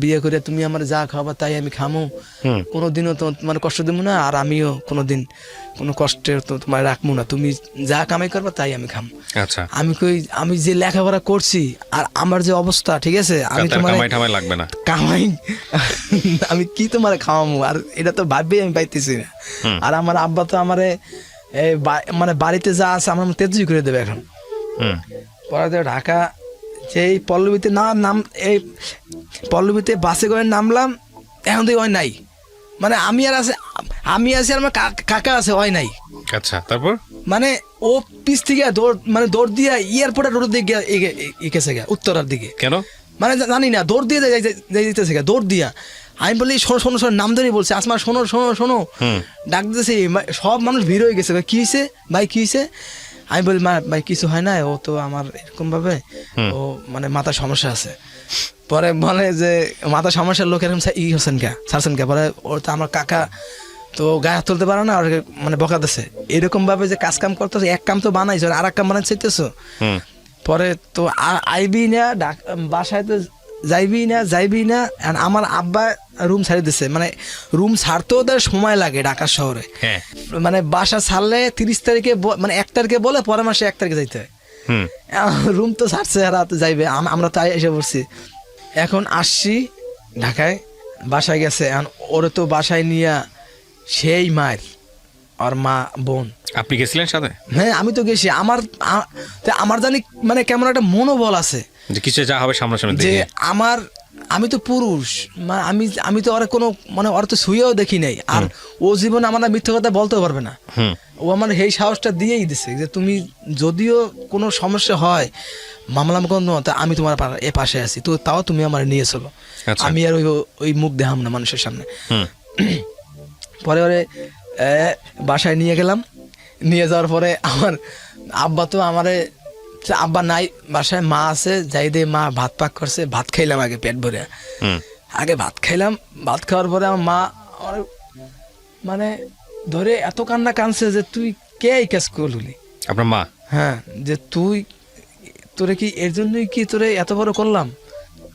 বিয়ে করে তুমি আমার যা খাওয়াবা তাই আমি খামো, কোনোদিনও তো তোমার কষ্ট দেবো না, আর আমিও কোনোদিন কোনো কষ্টের তো তোমার রাখবো না, তুমি যা কামাই করবা তাই আমি খাম। আচ্ছা, আমি যে লেখাপড়া করছি আর আমার যে অবস্থা, ঠিক আছে, আমি তোমার লাগবে না কামাই আমি কি তোমার খাওয়াবো, আর এটা তো ভাববেই আমি পাইতেছি না। আর আমার আব্বা তো আমারে মানে বাড়িতে যা আছে আমার তেতুই করে দেবে এখন। পরে ঢাকা সেই পল্লবীতে এই পল্লবীতে বাসে করে নামলাম, এখন তো ওই নাই, মানে আমি আছি আর আমার কাকা আছে, ওই নাই। আচ্ছা, তারপর মানে ও পিছ থেকে দৌড় দিয়া এয়ারপোর্টের রোড দিকে গেছে উত্তরার দিকে, কেন মানে জানি না, দৌড় দিয়ে যাইতেছে দৌড় দিয়া। আমি বলি শোনো নাম ধরে বলছে, আসমা শোনো ডাক দিতেছে, সব মানুষ ভিড় হয়ে গেছে, কি হয়েছে ভাই, কি হয়েছে? আমি বলি ভাই কিছু হয় না, ও তো আমার এরকম ভাবে ও মানে মাথার সমস্যা আছে। পরে বলে যে মাথার সমস্যার লোক এরকম ছাড়ছেন কে? পরে ওর তো আমার কাকা তো গায়ে হাত তুলতে পারে না, ওর মানে বকা দিচ্ছে এরকম ভাবে যে কাম করতেছে, এক কাম তো বানাইছো আর এক কাম বানাই চাইতেছো। পরে তো আইবি না বাসায়, তো যাইবি না। আমার আব্বা রুম ছাড়িয়ে দিচ্ছে, মানে রুম ছাড়তেও তার সময় লাগে ঢাকা শহরে, মানে বাসা ছাড়লে 30 তারিখে মানে 1 তারিখে বলে পরের মাসে 1 তারিখে যাইতে হয়। রুম তো ছাড়ছে আর যাইবে, আমরা তাই এসে পড়ছি। এখন আসছি ঢাকায়, বাসায় গেছে, এখন ওরে তো বাসায় নিয়ে সেই মায়ের আর মা বোন। আপনি গেছিলেন সাথে? হ্যাঁ আমি তো গেছি, আমার জানি মানে কেমন একটা মনোবল আছে যে কিছু যা হবে সামনাসামনি, যে আমি তো পুরুষ, আমি তো ওরা কোনো মানে ওরা তো শুয়েও দেখি নাই, আর ও জীবনে আমার মিথ্যে কথা বলতেও পারবে না। ও আমার সেই সাহসটা দিয়েই দিছে যে তুমি যদিও কোনো সমস্যা হয় মামলা মোকদ্দমা, আমি তোমার এ পাশে আছি, তো তাও তুমি আমার নিয়ে চলো, আমি আর ওই মুখ দেখাম না মানুষের সামনে। পরে বাসায় নিয়ে গেলাম, নিয়ে যাওয়ার পরে আমার আব্বা তো আব্বা নাই বাসায়, মা আছে, যাই দিয়ে মা ভাত পাক করছে, ভাত খাইলাম আগে পেট ভরে, ভাত খাইলাম। ভাত খাওয়ার পরে আমার মা মানে ধরে এত কান্না কানছে যে তুই কে এই কাজ করলি? আপনার মা? হ্যাঁ, যে তোরে কি এর জন্যই কি তোরে এত বড় করলাম?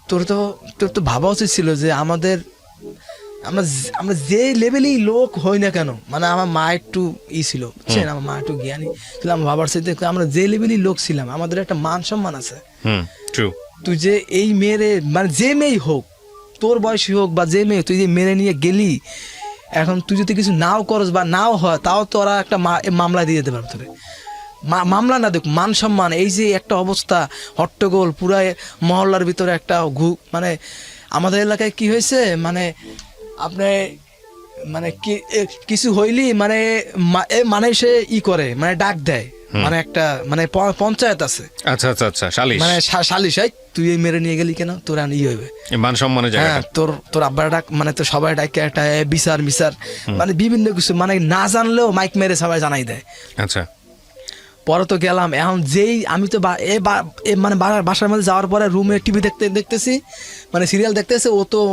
তোর তো ভাবা উচিত ছিল যে আমরা যে লেভেলেই লোক হই না কেন, মানে আমার মা একটু ছিল বুঝছেন, আমার মা একটু জ্ঞানী ছিল, আমার বাবার সাথে আমরা যে লেভেলেই লোক ছিলাম, আমাদের একটা মান সম্মান আছে। তুই যে এই মেয়েরে মানে যে মেয়ে হোক, তোর বয়সী হোক বা যে মেয়ে, তুই যে মেরে নিয়ে গেলি, এখন তুই যদি কিছু নাও করস বা নাও হয়, তাও তো ওরা একটা মামলা দিয়ে দিতে পারবে তোরে। মামলা না দেখ, মান সম্মান, এই যে একটা অবস্থা হট্টগোল পুরা মহল্লার ভিতরে একটা মানে আমাদের এলাকায় কি হয়েছে, মানে আপনি মানে কিছু হইলি মানে সে করে মানে ডাক দেয়, মানে একটা মানে পঞ্চায়েত আছে, আচ্ছা সালিশ, মানে সালিশ, তুই মেরে নিয়ে গেলি কেন, তোর হবে মান সম্মানের জায়গা, তোর আব্বার ডাক, মানে তো সবাই ডাকে একটা বিচার মানে বিভিন্ন কিছু, মানে না জানলেও মাইক মেরে সবাই জানাই দেয়। আচ্ছা, পরে তো গেলাম, এখন যেই আমি তো মানে বাসার মধ্যে যাওয়ার পরে রুমে টিভি দেখতেছি, মানে সিরিয়াল দেখতেছে,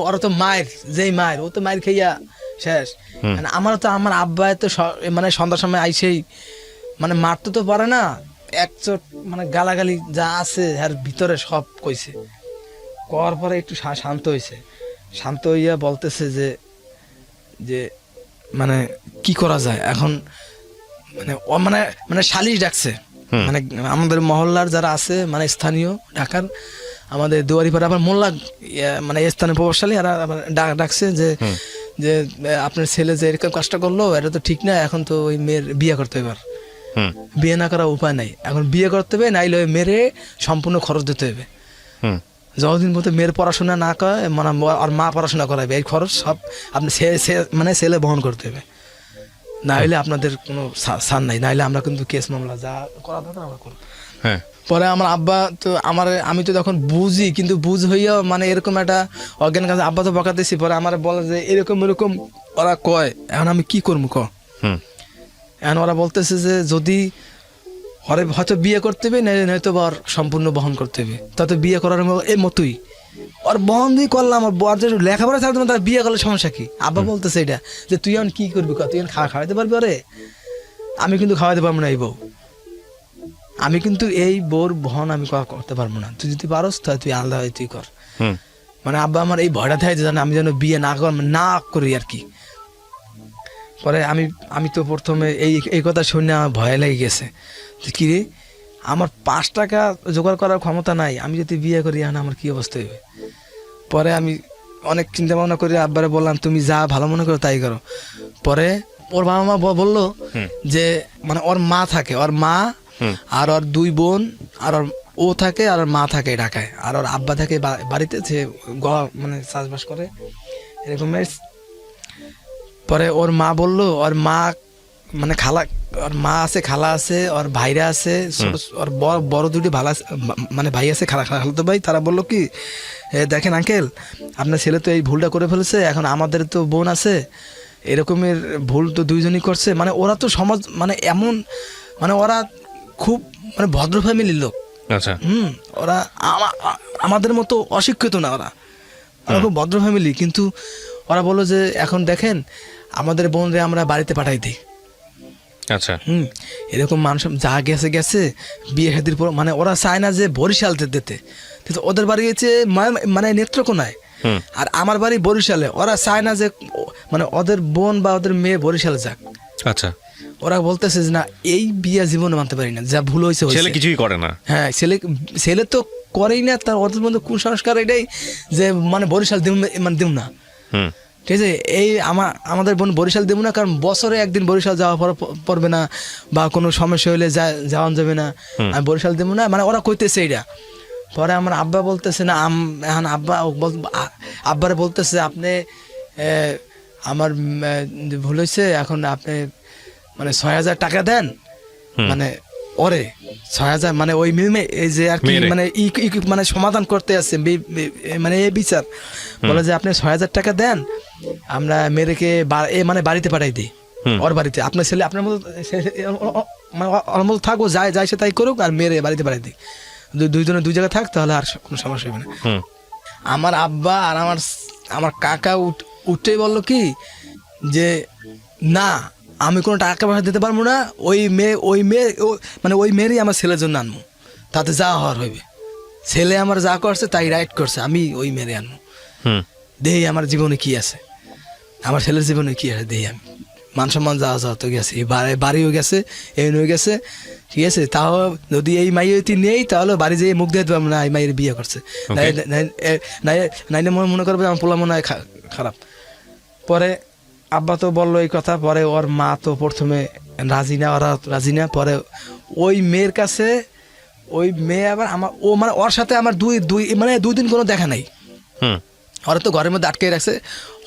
ওরা তো মায়ের ও তো মায়ের খেইয়া শেষ। মানে আমারও তো আমার আব্বা তো মানে সন্ধ্যার সময় আইসেই মানে মারতে তো পারে না, একচোট মানে গালাগালি যা আছে আর ভিতরে সব কইছে। করার পরে একটু শান্ত হয়েছে, শান্ত হইয়া বলতেছে যে মানে কি করা যায় এখন, মানে মানে মানে সালিশ ডাকছে, মানে আমাদের মহল্লার যারা আছে মানে স্থানীয় ঢাকার আমাদের দুয়ারিপাড়া আবার মোল্লা মানে স্থানীয় প্রভাবশালী এরা ডাকছে যে আপনার ছেলে যে এরকম কাজটা করলো এটা তো ঠিক না, এখন তো ওই মেয়ের বিয়ে করতে হবে, বিয়ে না করার উপায় নাই, এখন বিয়ে করতে হবে, নাইলে ওই মেয়েরে সম্পূর্ণ খরচ দিতে হবে। যতদিন মতো মেয়ের পড়াশোনা না করে মানে আর মা পড়াশোনা করাবে, এই খরচ সব আপনি মানে ছেলে বহন করতে হবে, না হলে আপনাদের কোনো সার নাই, নাহলে আমরা কিন্তু কেস মামলা যা করা দরকার আমরা করবো। পরে আমার আব্বা তো আমি তো তখন বুঝি, কিন্তু বুঝ হইয়া মানে এরকম একটা অজ্ঞান কাছে আব্বা তো বকাতেছি, পরে আমার বলে যে এরকম ওরা কয়, এখন আমি কি করবো এখন ওরা বলতেছে যে যদি ওরে হয়তো বিয়ে করতে হবে, নয়তো ওর সম্পূর্ণ বহন করতে হবে, তাতে বিয়ে করার এই মতোই ওর বহন দিয়ে করলাম, ওর লেখাপড়া থাকতো না, তার বিয়ে করলে সমস্যা কি? আব্বা বলতেছে এটা যে তুই এখন কি করবি, তুই এখন খাওয়াইতে পারবি ওরে? আমি কিন্তু খাওয়াইতে পারবো না এই বউ, আমি কিন্তু এই বউর বহন আমি করতে পারবো না, তুই যদি পারস তাহলে তুই আলাদা হয় তুই কর। মানে আব্বা আমার এই ভয়টা থাকে যে আমি যেন বিয়ে না করি আর কি। পরে আমি তো প্রথমে এই কথা শুনে আমার ভয় লেগে গেছে যে কি রে, আমার 5 টাকা জোগাড় করার ক্ষমতা নাই, আমি যদি বিয়ে করি এখন আমার কি অবস্থা হবে। পরে আমি অনেক চিন্তা ভাবনা করে আব্বারে বললাম তুমি যা ভালো মনে করো তাই করো। পরে ওর বাবা মা বললো যে মানে ওর মা থাকে, ওর মা আর ওর 2 বোন আর ও থাকে, আর ওর মা থাকে ঢাকায়, আর ওর আব্বা থাকে বাড়িতে, সে মানে চাষবাস করে এরকম। পরে ওর মা বললো, ওর মা মানে ওর মা আছে, খালা আছে, ওর ভাইরা আছে, ওর বড় 2টি ভালো আছে মানে ভাই আছে, খালাতো ভাই, তারা বললো কি দেখেন আঙ্কেল আপনার ছেলে তো এই ভুলটা করে ফেলেছে, এখন আমাদের তো বোন আছে, এরকমের ভুল তো 2 জনই করছে, মানে ওরা তো সমাজ মানে এমন মানে ওরা খুব মানে ভদ্র ফ্যামিলির লোক। আচ্ছা। ওরা আমাদের মতো অশিক্ষিত না, ওরা খুব ভদ্র ফ্যামিলি, কিন্তু ওরা বললো যে এখন দেখেন আমাদের বোনরে আমরা বাড়িতে পাঠাই দিই। আচ্ছা। এরকম মানুষ যা গেছে বিয়ে শাদীর পর, মানে ওরা চায় না যে বরিশাল দিতে, কিন্তু ওদের বাড়ি গেছে মানে নেত্রকোনায়, আর আমার বাড়ি বরিশালে, ওরা চায় না যে মানে ওদের বোন বা ওদের মেয়ে বরিশালে যাক। আচ্ছা। ওরা বলতেছে যে না এই বিয়ে জীবনে মানতে পারি না, যা ভুল হয়েছে। ছেলে কিছুই করে না। হ্যাঁ, ছেলে তো করেই না, তার ওদের মধ্যে কুসংস্কার এটাই যে মানে বরিশাল দিব না। ঠিক আছে, আমাদের বোন বরিশাল দেবো না, কারণ বছরে একদিন বরিশাল যাওয়া পড়বে না, বা কোনো সমস্যা হলে যাওয়া যাবে না, আমি বরিশাল দেবো না, মানে ওরা কইতেছে এইটা। পরে আমার আব্বা বলতেছে না, এখন আব্বারে বলতেছে আপনি আমার ভুল হয়েছে, এখন আপনি মানে 6,000 টাকা দেন, মানে ওরে 6,000 মানে ওই এই যে আর কি মানে মানে সমাধান করতে আসছে মানে এই বিচার, বলে যে আপনি 6,000 টাকা দেন, আমরা মেয়েকে মানে বাড়িতে পাঠাই দিই, ওর বাড়িতে আপনার ছেলে আপনার মতো মানে ওর মতো থাকবো, যাই সে তাই করুক, আর মেয়েরে বাড়িতে পাঠাই দিই, 2 জনে 2 জায়গায় থাক, তাহলে আর কোনো সমস্যা হবে না। আমার আব্বা আর আমার কাকা উঠেই বললো কি যে না আমি কোনো টাকা পয়সা দিতে পারবো না, ওই মেয়ে মানে ওই মেয়েরই আমার ছেলের জন্য আনবো, তাতে যা হওয়ার হইবে, ছেলে আমার যা করছে তাই রাইট করছে, আমি ওই মেয়েরে আনবো, দেই আমার জীবনে কি আছে, আমার ছেলের জীবনে কি আছে দেই, আমি মান সম্মান যা তো গেছে, বাড়িও গেছে, এই হয়ে গেছে, ঠিক আছে, তাও যদি এই মাইয়েটি নেই তাহলে বাড়ি যেয়ে মুখ দিয়ে পারবো না এই মাইয়ের বিয়ে করছে, নাইলে মনে করবে আমার পোলা মনে হয় খারাপ। পরে আব্বা তো বললো এই কথা, পরে ওর মা তো প্রথমে রাজি না, পরে ওই মেয়ের কাছে ওই মেয়ে আবার মানে ওর সাথে আমার মানে 2 দিন কোনো দেখা নাই, ওরা তো ঘরের মধ্যে আটকে রাখছে।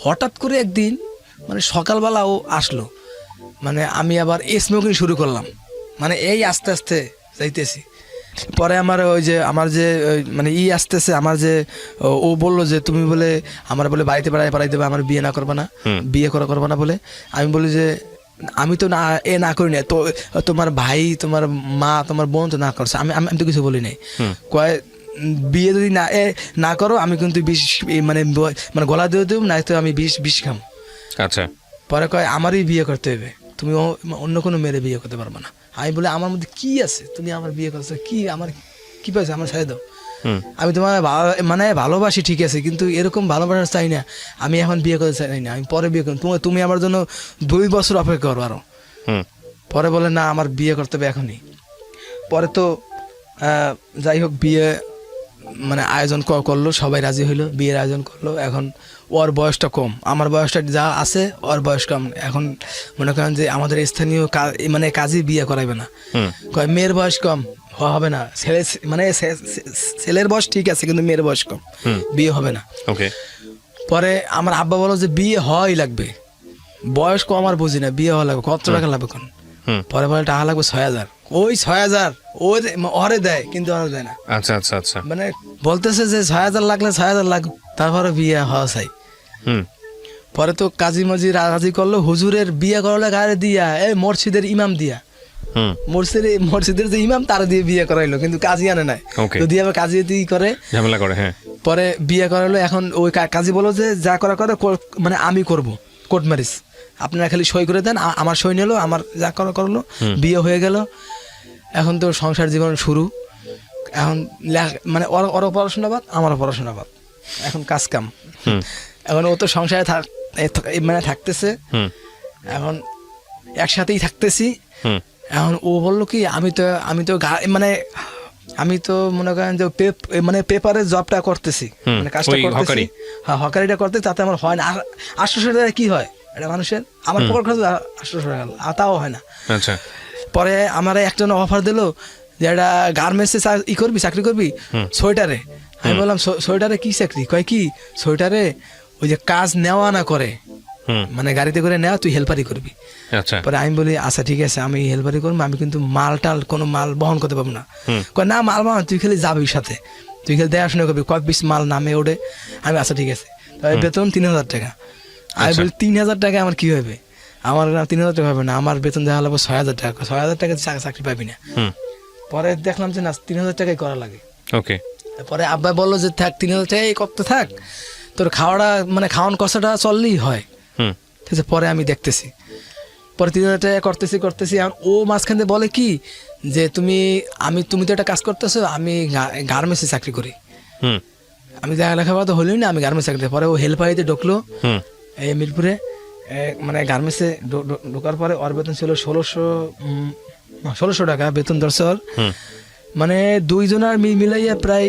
হঠাৎ করে একদিন মানে সকালবেলা ও আসলো, মানে আমি আবার স্মোকিং শুরু করলাম, মানে এই আস্তে আস্তে যাইতেছি। পরে আমার আমার যে মানে আসতেছে আমার যে ও বললো যে তুমি বলে আমার বলে বাড়িতে পাঠাই দেবে, আমার বিয়ে না করবে না, বিয়ে করবা না বলে। আমি বলি যে আমি তো না করি না, তো তোমার ভাই, তোমার মা, তোমার বোন তো না করছে, আমি আমি তো কিছু বলি নাই। কয় বিয়ে যদি না করো আমি কিন্তু বিষ মানে গলা দিয়ে দেব, না তো আমি বিষ খাম। আচ্ছা। পরে কয় আমারই বিয়ে করতে হবে, তুমি অন্য কোনো মেয়েরে বিয়ে করতে পারবে না। আমি বলে আমার মধ্যে কি আছে, তুমি আমার বিয়ে করছো, কি আমার কি পাইছে, আমার ছেড়ে দাও। আমি তোমার মানে ভালোবাসি ঠিক আছে, কিন্তু এরকম ভালোবাসা চাই না, আমি এখন বিয়ে করতে চাই না, আমি পরে বিয়ে করব, তুমি আমার জন্য 2 বছর অপেক্ষা করো আরো। পরে বলে না আমার বিয়ে করতে হবে এখনই। পরে তো যাই হোক বিয়ে মানে আয়োজন করলো, সবাই রাজি হইলো, বিয়ের আয়োজন করলো। এখন ওর বয়সটা কম, আমার বয়সটা যা আছে ওর বয়স কম। এখন মনে করেন যে আমাদের স্থানীয় মানে কাজী বিয়ে করাইবে না, কয় মেয়ের বয়স কম হবে না, ছেলের বয়স ঠিক আছে কিন্তু মেয়ের বয়স কম, বিয়ে হবে না। পরে আমার আব্বা বলো যে বিয়ে হওয়াই লাগবে, বয়স কম আর বুঝি না, বিয়ে হওয়া লাগবে, কত টাকা লাগবে কোন? পরে বলে টাকা লাগবে 6,000। ওই 6,000 ওরে দেয়, কিন্তু ওরে দেয় না। আচ্ছা আচ্ছা আচ্ছা, মানে বলতেছে যে 6,000 লাগলে 6,000 লাগবে, তারপরে বিয়ে হওয়া চাই। পরে তো কাজী মাজি রাজি করলো, হুজুরের বিয়ে করলে গায়ে দিয়া, এই মসজিদের ইমাম দিয়া, মসজিদের যে ইমাম তারা দিয়ে বিয়ে করাইলো, কিন্তু কাজী আনে নাই, যদি আবার কাজী দিয়ে করে ঝামেলা করে। হ্যাঁ, পরে বিয়ে করাইলো। এখন ওই কাজী বলো যে যা করা করে মানে আমি করব, কোর্ট ম্যারেজ, আপনারা খালি সই করে দেন। আমার সই নিলো, আমার যা করা করলো, বিয়ে হয়ে গেল। এখন তো সংসার জীবন শুরু। এখন মানে ওর পড়াশোনা বাদ, আমারও পড়াশোনা বাদ, এখন কাজ কাম। এখন ও তো সংসারে মানে থাকতেছে, এখন একসাথেই থাকতেছি। এখন ও বললো কি আমি তো মানে আমি তো মনে করেন যে মানে পেপারের জবটা করতেছি, মানে কাজটা করতেছি, হ্যাঁ হকারিটা করতে, তাতে আমার হয় না। 800 টাকা কি হয় এটা মানুষের, আমার পকেট খরচ 800 টাকা, তাও হয় না। আচ্ছা, পরে আমার একজন অফার দিল যে একটা গার্মেন্টসে চাকরি করবি সোয়েটারে। আমি বললাম সোয়েটারে কি চাকরি? কয় কি সোয়েটারে ওই যে কাজ নেওয়া না করে, মানে গাড়িতে করে নেওয়া, তুই হেল্পারি করবি। আচ্ছা, পরে আমি বলি আচ্ছা ঠিক আছে আমি হেল্পারি করবো, আমি কিন্তু কোনো মাল বহন করতে পারবো না। কয় না মাল বহন, তুই খালি যাবি সাথে, তুই খালি দেখাশোনা করবি, কয় পিস মাল নামে ওঠে। আমি আচ্ছা ঠিক আছে, তবে বেতন 3,000 টাকা। আমি বলি 3,000 টাকা আমার কি হবে? আমার 3,000 টাকা হবে না, আমার বেতন দেখা লাগবে 6,000 টাকা। 6,000 টাকা চাকরি পাবি না। পরে দেখলাম যে না 3,000 টাকাই করা লাগে। ওকে, পরে আব্বা বললো যে থাক 3,000 টাকাই করতে থাক, তোর খাওয়াটা মানে খাওয়ান কষাটা চললেই হয়। ঠিক আছে, পরে আমি দেখতেছি, পরে 3,000 টাকা করতেছি। আর ও মাঝখান থেকে বলে কি যে তুমি তো একটা কাজ করতেছো, আমি গার্মেন্টসে চাকরি করি। আমি লেখাপড়া তো হলোই না, আমি গার্মেন্টস চাকরি। পরে ও হেল্পারিতে ঢুকলো এই মিরপুরে, মানে গার্মেন্টসে ঢোকার পরে ওর বেতন ছিল 1,600 টাকা বেতন ধরছে ওর। মানে দুইজনের মিলাইয়া প্রায়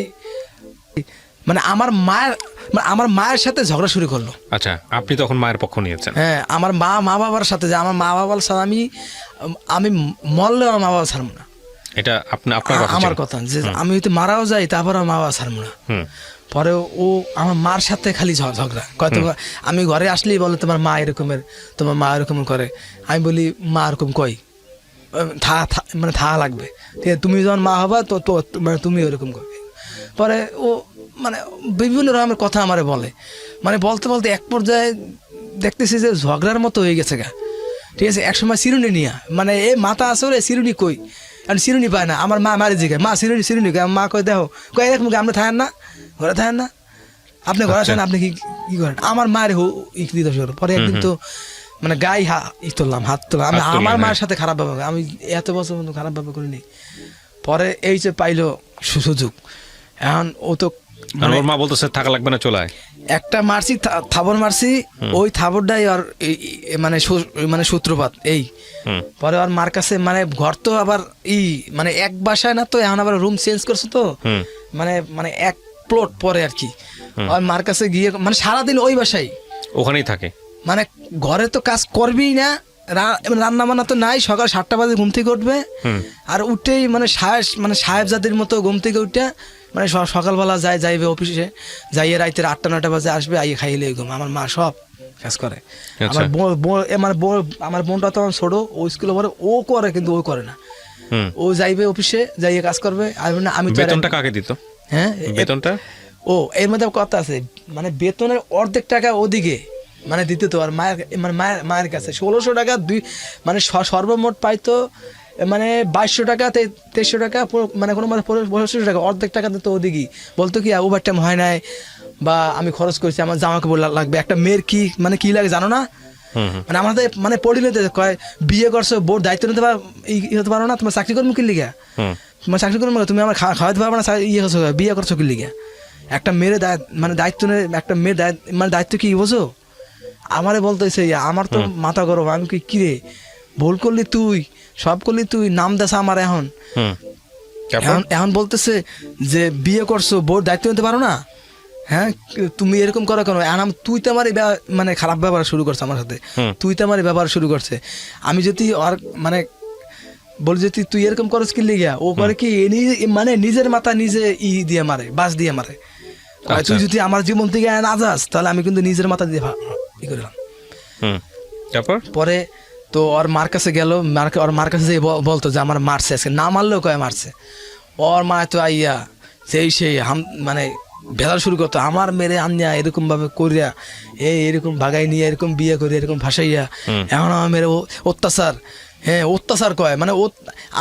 মানে আমার মায়ের সাথে ঝগড়া শুরু করলো। আচ্ছা, আপনি তখন মায়ের পক্ষ নিয়েছেন? হ্যাঁ, আমার মা বাবার সাথে, যে আমার মা বাবার সাথে আমি মরলেও আমার মা বাবা ছাড়বো না। এটা আপনার কথা? আমার কথা, যে আমি হয়তো মারাও যাই তারপর আমার মা বাবা ছাড়বো না। পরে ও আমার মার সাথে খালি ঝগড়া কয়, আমি ঘরে আসলেই বলে তোমার মা এরকম করে। আমি বলি মা এরকম কই, মানে থা লাগবে, ঠিক আছে, তুমি যখন মা হবা তো মানে তুমি ওরকম করবে। পরে ও মানে বিভিন্ন রকমের কথা আমারে বলে, মানে বলতে বলতে এক পর্যায়ে দেখতেছি যে ঝগড়ার মতো হয়ে গেছে গা। ঠিক আছে, একসময় চিরুনি নিয়া, মানে এ মাথা আসলে চিরুনি কই, আর চিরুনি পায় না। আমার মা মারি জিগায়, মা চিরুনি মা কই দেখো, কয় এরকম আমরা থাকেন না, ঘরে থাকেন না, আপনি ঘরে আসেন, আপনি কি করেন? আমার মায়ের দিতে শুরু। পরে একদিন তো মানে গায়ে হাত তুললাম। আমার মায়ের সাথে খারাপ ভাবে, আমি এত বছর পর্যন্ত খারাপ ভাবে করিনি। পরে এই যে পাইলো সুযোগ, এখন ও তো ওর মা বলতেছে থাকা লাগবে না, চলে আয়। একটা মারছি, থাবর মারছি, ওই থাবরটাই আর মানে সূত্রপাত এই। পরে আর মার কাছে মানে ঘর তো আবার মানে এক বাসায় না তো, এখন আবার রুম চেঞ্জ করছে তো, মানে এক প্লট পরে আর কি। আর মার কাছে গিয়ে মানে সারাদিন ওই বাসায় ওখানেই থাকে, মানে ঘরে তো কাজ করবি না, রান্না বান্না তো নাই। সকাল 7টা বাজে ঘুম থেকে উঠবে, আর উঠেই মানে সাহেবজাদের মতো ঘুম থেকে উঠে মানে সকালবেলা যাইবে অফিসে, যাইয়ে রাইতের 8টা-9টা বাজে আসবে, আইয়ে খাইলে ঘুম। আমার মা সব কাজ করে। আমার বোনটা তো ছোট, ও স্কুলে পড়ে, ও করে কিন্তু ও করে না। ও যাইবে অফিসে, যাইয়ে কাজ করবে। আমি বেতনটা কাকে দিত? হ্যাঁ, বেতনটা ও এর মধ্যে কথা আছে, মানে বেতনের অর্ধেক টাকা ওদিকে, মানে দিতে তো আর মায়ের মানে মায়ের কাছে 1600 টাকা মানে সর্বমোট পাইতো মানে 2200 টাকা 2300 টাকা মানে কোনো মানে 2500 টাকা, অর্ধেক টাকা তো ওদিকেই বলতো কি ওভার টাইম হয় নাই বা আমি খরচ করছি, আমার জামা কাপড় লাগবে। একটা মেয়ের কি মানে কি লাগে জানো না? মানে আমাদের মানে পরিণতি কয় বিয়ে করছো, বোর দায়িত্ব নিতে হতে পারো না, তোমার চাকরি করবো কি লিগা? তোমার চাকরি করবো তুমি আমার খাওয়াতে পারবে না, বিয়ে করছো কি লিগা? একটা মেয়ের মানে দায়িত্ব নেই, একটা মেয়ের মানে দায়িত্ব কি বোঝো? আমারে বলতেছে আমার তো মাথা গরম, আমি কি রে ভুল করলি তুই, সব করলি তুই, নাম দেশ আমার এখন এখন বলতেছে যে বিয়ে করছো, বোর দায়িত্ব নিতে পারো না, হ্যাঁ তুমি এরকম করো কেন? এখন তুই তো আমার মানে খারাপ ব্যবহার শুরু করছে আমার সাথে, তুই তো আমার ব্যবহার শুরু করছে। আমি যদি আর মানে বলি যে তুই এরকম করছ কি লিগা, ও করে কি মানে নিজের মাথা নিজে দিয়ে মারে, বাস দিয়ে মারে। তুই যদি আমার জীবন থেকে না যাস তাহলে আমি কিন্তু নিজের মাথা দিয়ে করলাম। তারপর পরে তো ওর মার কাছে গেল, ওর মার কাছে যে বলতো যে আমার মারছে আজকে, না মারলেও কয় মারছে। ওর মা তো আইয়া সেই মানে ভেজাল শুরু করতো, আমার মেরে আনিয়া এরকম ভাবে করিয়া এরকম ভাগাই নিয়ে এরকম বিয়ে করিয়া এরকম ভাসাইয়া এখন আমার মেরে অত্যাচার, হ্যাঁ অত্যাচার কয়। মানে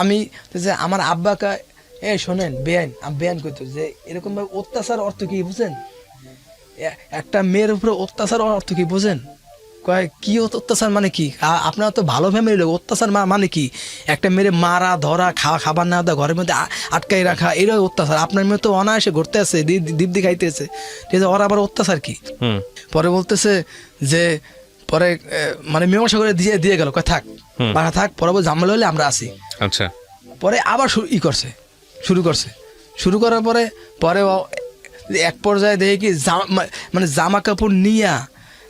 আমি যে আমার আব্বা কয় শোনেন বেআইন করতো যে এরকম ভাবে অত্যাচার অর্থ কি বুঝেন? একটা মেয়ের উপরে অত্যাচার অর্থ কি বুঝেন? কয় কি অত্যাচার মানে কি? আপনারা তো ভালো ফ্যামিলি লোক, অত্যাচার মানে কি? একটা মেয়ের মারা ধরা, খাবার না দেওয়া, ঘরের মধ্যে আটকাই রাখা, এরাই অত্যাচার। আপনার মেয়ে তো অনায়াসে ঘুরতে আছে, দীপ্তি খাইতেছে, ঠিক আছে, ওরা আবার অত্যাচার কি? পরে বলতেছে যে পরে মানে মীমাংসা করে দিয়ে গেল, কয় থাক বাসা থাক, পরে ঝামেলা হলে আমরা আসি। আচ্ছা পরে আবার শুরু করার পরে এক পর্যায়ে দেখি কি মানে জামা কাপড় নিয়া,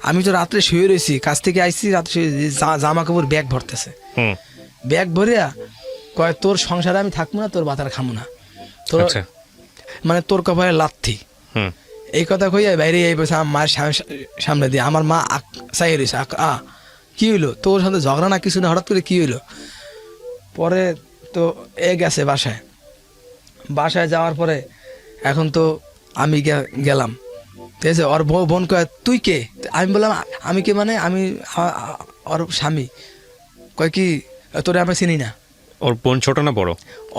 আমি তো রাত্রে শুয়ে রয়েছি, কাছ থেকে আইসি, রাত্রে জামা কাপড় ব্যাগ ভরতেছে, ব্যাগ ভরিয়া কয় তোর সংসারে আমি থাকবো না, তোর বাতার খামো না, তোর মানে তোর কপালে লাথি। এই কথা কইয়া বাইরে আমার মায়ের সামনে দিয়ে, আমার মা চাই রয়েছে, কি হইলো তোর সাথে ঝগড়া না কিছু না, হঠাৎ করে কি হইলো? পরে তো গেছে বাসায় যাওয়ার পরে এখন তো আমি গেলাম, ঠিক আছে। ওর বোন কয় তুই কে? আমি বললাম আমি কে মানে আমি ওর স্বামী। কয় কি তোরে আমি চিনি না। ওর বোন ছোট না বড়?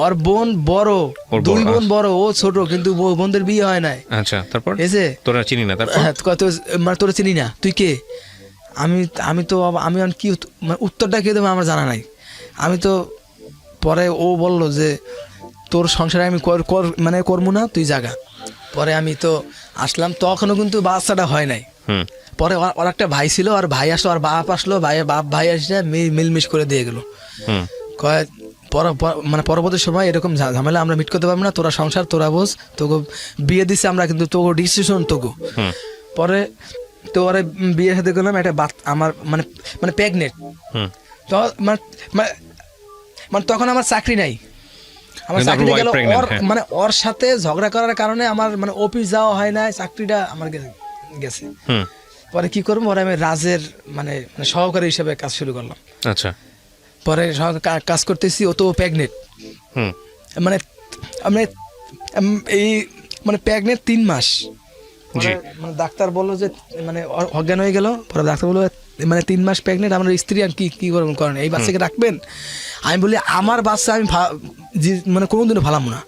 ওর বোন বড়, দুই বোন বড়, ও ছোট, কিন্তু বোনদের বিয়ে হয় নাই। আচ্ছা তারপর এসে তোরা চিনি না? তারপর মানে তোরা চিনি না, তুই কে? আমি তো আমি কি উত্তরটা কে দেবো আমার জানা নাই। আমি তো পরে ও বললো যে তোর সংসারে আমি মানে করবো না, তুই জাগা। পরে আমি তো আসলাম, তখনও কিন্তু বাচ্চাটা হয় নাই। পরে ওর একটা ভাই ছিল, আর ভাই আসলো, আর বাপ আসলো, ভাই আসে মিলমিশ করে দিয়ে গেল। কয় মানে পরবর্তী সময় এরকম ঝামেলা আমরা মিট করতে পারবো না, তোরা সংসার তোরা বোঝ, তোকে বিয়ে দিচ্ছে আমরা, কিন্তু তোকে ডিসিশন তোকে। পরে তো ওরা বিয়ে সাথে করলাম, একটা আমার মানে মানে প্রেগনেন্ট। তো মানে তখন আমার চাকরি নাই, আমার চাকরিটা গেল মানে ওর সাথে ঝগড়া করার কারণে আমার মানে অফিস যাওয়া হয় না, চাকরিটা আমার গেছে। পরে কি করবো, ওরা আমি রাজের মানে সহকারী হিসেবে কাজ শুরু করলাম। আচ্ছা পরে কাজ করতেছি, ও তো প্রেগনেন্ট, মানে এই মানে প্রেগনেন্ট 3 মাস। মানে ডাক্তার বললো যে মানে অজ্ঞান হয়ে গেল। পরে ডাক্তার বললো মানে 3 মাস প্রেগনেন্ট, আমার স্ত্রী আর কি করেন, এই বাচ্চাকে রাখবেন? আমি বলি আমার বাচ্চা আমি মানে কোনোদিনও ভালাম না,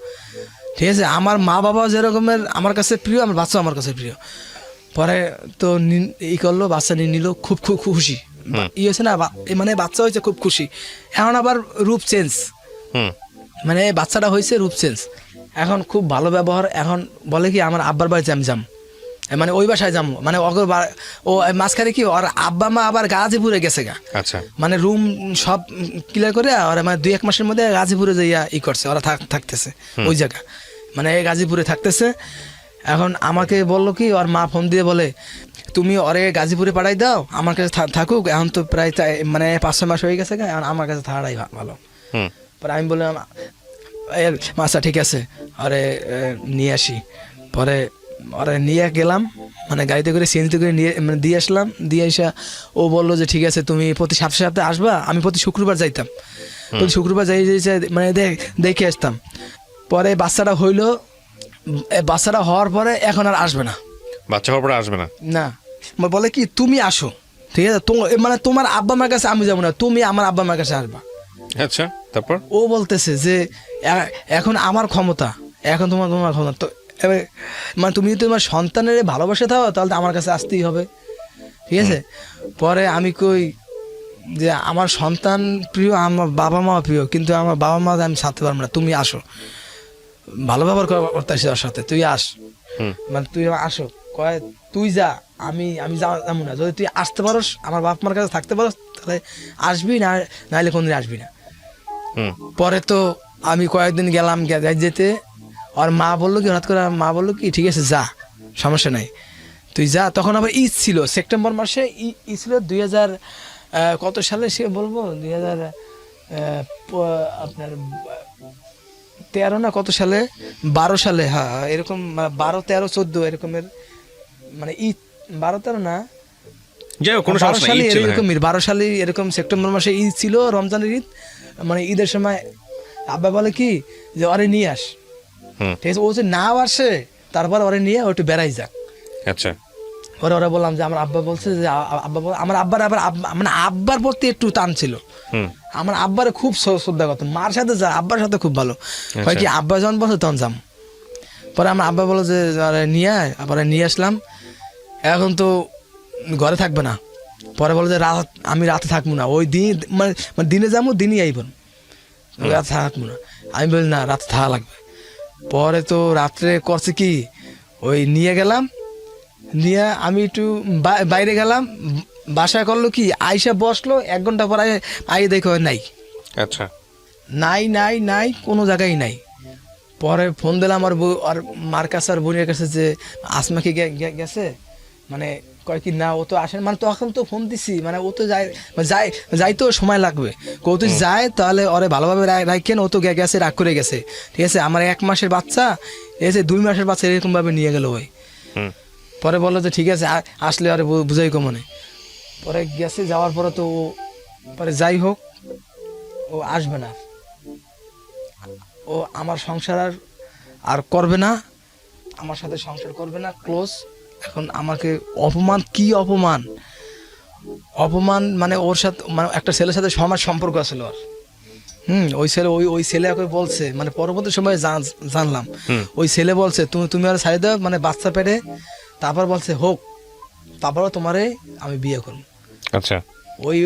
ঠিক আছে। আমার মা বাবা যেরকমের আমার কাছে প্রিয়, আমার বাচ্চা আমার কাছে প্রিয়। পরে তো করলো, বাচ্চা নিয়ে নিল, খুব খুশি হয়েছে না, মানে বাচ্চা হয়েছে, খুব খুশি। এখন আবার রূপ চেঞ্জ, মানে বাচ্চাটা হয়েছে রূপ চেঞ্জ, এখন খুব ভালো ব্যবহার। এখন বলে কি আমার আব্বার বাড়িতে আমি যাম, মানে ওই বাসায় যাবো, মানে ও মাঝখানে কি ওর আব্বা মা আবার গাজীপুরে গেছে গা। আচ্ছা মানে রুম সব ক্লিয়ার করে ওরা মানে 2-1 মাসের মধ্যে গাজীপুরে যাইয়া করছে, ওরা থাকতেছে ওই জায়গা, মানে গাজীপুরে থাকতেছে। এখন আমাকে বললো কি, ওর মা ফোন দিয়ে বলে তুমি ওরে গাজীপুরে পাঠাই দাও, আমার কাছে থাকুক, এখন তো প্রায় মানে 5-6 মাস হয়ে গেছে, এখন আমার কাছে থাকাটাই ভালো। পরে আমি বললাম আচ্ছা ঠিক আছে, আরে নিয়ে আসি। পরে ওরা নিয়ে গেলাম, মানে গাড়িতে করে সিএনজিতে করে নিয়ে মানে দিয়ে আসলাম। দিয়ে এসে ও বললো যে ঠিক আছে তুমি প্রতি সপ্তাহে আসবা। আমি প্রতি শুক্রবার যাইতাম, প্রতি শুক্রবার যাই মানে দেখে আসতাম। পরে বাচ্চাটা হইলো, বাচ্চাটা হওয়ার পরে এখন আর আসবে না, বাচ্চা হওয়ার পরে আসবে না, না বলে কি তুমি আসো, ঠিক আছে, মানে তোমার আব্বা মার কাছে আমি যাবো না, তুমি আমার আব্বা মার কাছে আসবা। আচ্ছা, তারপর ও বলতেছে যে এখন আমার ক্ষমতা, এখন তোমার ক্ষমতা, তো মানে তুমি যদি তোমার সন্তানের ভালোবাসা থাও তাহলে তো আমার কাছে আসতেই হবে, ঠিক আছে। পরে আমি কই যে আমার সন্তান প্রিয়, আমার বাবা মা প্রিয়, কিন্তু আমার বাবা মা আমি ছাড়তে পারবো না, তুমি আসো, ভালো ব্যবহার করতেছি ওর সাথে, তুই আস, মানে তুই আসো, কয় তুই যা, আমি যাবো না, যদি তুই আসতে পারোস আমার বাপ মার কাছে থাকতে পারোস তাহলে আসবি, না নাহলে কোনদিন আসবি না। পরে তো আমি কয়েকদিন গেলাম, যেতে আর মা বললো কি, হঠাৎ করে মা বললো কি ঠিক আছে যা, সমস্যা নাই, তুই যা। তখন আবার ঈদ ছিল, সেপ্টেম্বর মাসে ঈদ ছিল 2000 কত সালে সে বলবো 2000 আপনার 13 না কত সালে, 12 সালে, হ্যাঁ এরকম 12, 13, 14 এরকমের, মানে ঈদ 12, 13 না, যাই হোক কোনো সমস্যা নাই, 12 সালে এরকম সেপ্টেম্বর মাসে ঈদ ছিল, রমজানের ঈদ। মানে ঈদের সময় আব্বা বলে কি যে ওরে নিয়ে আস, ঠিক আছে, ও যে না আসে তারপর ওরে নিয়ে ও একটু বেড়াই যাক। আচ্ছা, পরে ওরা বললাম যে আমার আব্বা বলছে যে আমার আব্বার আবার মানে আব্বার প্রতি একটু টান ছিল, আমার আব্বারে খুব শ্রদ্ধা করতো, মার সাথে যা আব্বার সাথে খুব ভালো হয় কি, আব্বা যখন বলছে তখন যাম। পরে আমার আব্বা বলো যে নিয়ে আয়, আবার নিয়ে আসলাম। এখন তো ঘরে থাকবে না, পরে বলো যে আমি রাতে থাকবো না, ওই দিন মানে দিনে যাবো দিনই আইব, রাতে থাকবো না। আমি বলি না, রাতে থাকা লাগবে। পরে তো রাত্রে করছে কি, ওই নিয়ে গেলাম, নিয়ে আমি একটু বাইরে গেলাম, বাসায় করলো কি আইসা বসলো, 1 ঘন্টা পর আইয়ে দেখো নাই। আচ্ছা, নাই কোনো জায়গায় নাই। পরে ফোন দিলাম আর মার কাছে আর বোনের কাছে যে আসমা কি গেছে, মানে কয় কি না ও তো আসেন, মানে তখন তো ফোন দিছি, মানে ও তো যাইতেও সময় লাগবে, কেউ তো যায় তাহলে ওরে ভালোভাবে রাখেন, ও তো গেছে রাগ করে গেছে, ঠিক আছে। আমার 1 মাসের বাচ্চা এসে 2 মাসের বাচ্চা এরকম ভাবে নিয়ে গেল ওই। পরে বললো যে ঠিক আছে আসলে আরে বুঝাই কমনে। পরে গেছে, যাওয়ার পরে তো পরে যাই হোক ও আসবে না, ও আমার সংসার আর করবে না, আমার সাথে সংসার করবে না, ক্লোজ। এখন আমাকে অপমান, কি অপমান মানে ওর সাথে, মানে একটা ছেলের সাথে সমাজ সম্পর্ক আছে ওর, ওই ছেলে ওই ছেলে ওকে বলছে, মানে পরবর্তী সময়ে জানলাম ওই ছেলে বলছে তুমি আর ছাড়ি দাও, মানে বাচ্চা পেটে, তারপর বলছে হোক, তারপরও তোমারে আমি বিয়ে করব। আচ্ছা, ওই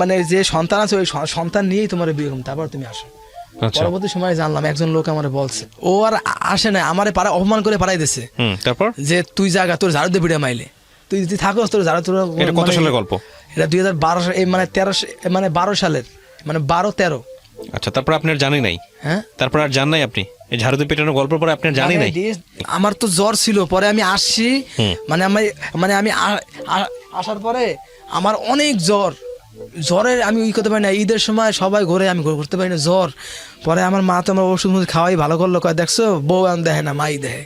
মানে যে সন্তান আছে ওই সন্তান নিয়েই তোমার বিয়ে করব, তারপর তুমি আসো। পরবর্তী সময় জানলাম একজন লোক আমার বলছে, ও আর আসে না, আমারে অপমান করে পাঠাই দিছে। তারপর যে তুই জায়গা তোর ঝাড়ু দিয়ে পিঠে মাইলে, তুই যদি থাকোস তোর ঝাড়ু, তোর কত সালের গল্প এটা 2012 মানে 13 মানে 12 সালের, মানে 12-13। আচ্ছা, তারপর আপনার জানি নাই? হ্যাঁ, তারপর আর জান নাই আপনি এই ঝাড়ু দিয়ে পেটানোর গল্প পরে আপনার জানি নাই? আমার তো জ্বর ছিল, পরে আমি আসছি, মানে আমি আসার পরে আমার অনেক জ্বরের আমি করতে পারি না, ঈদের সময় সবাই ঘরে, আমি করতে পারি না জ্বর। পরে আমার মা তো আমার ওষুধ খাওয়াই ভালো করলো, কয় দেখছো বউ আমি দেখে না মাই দেখে,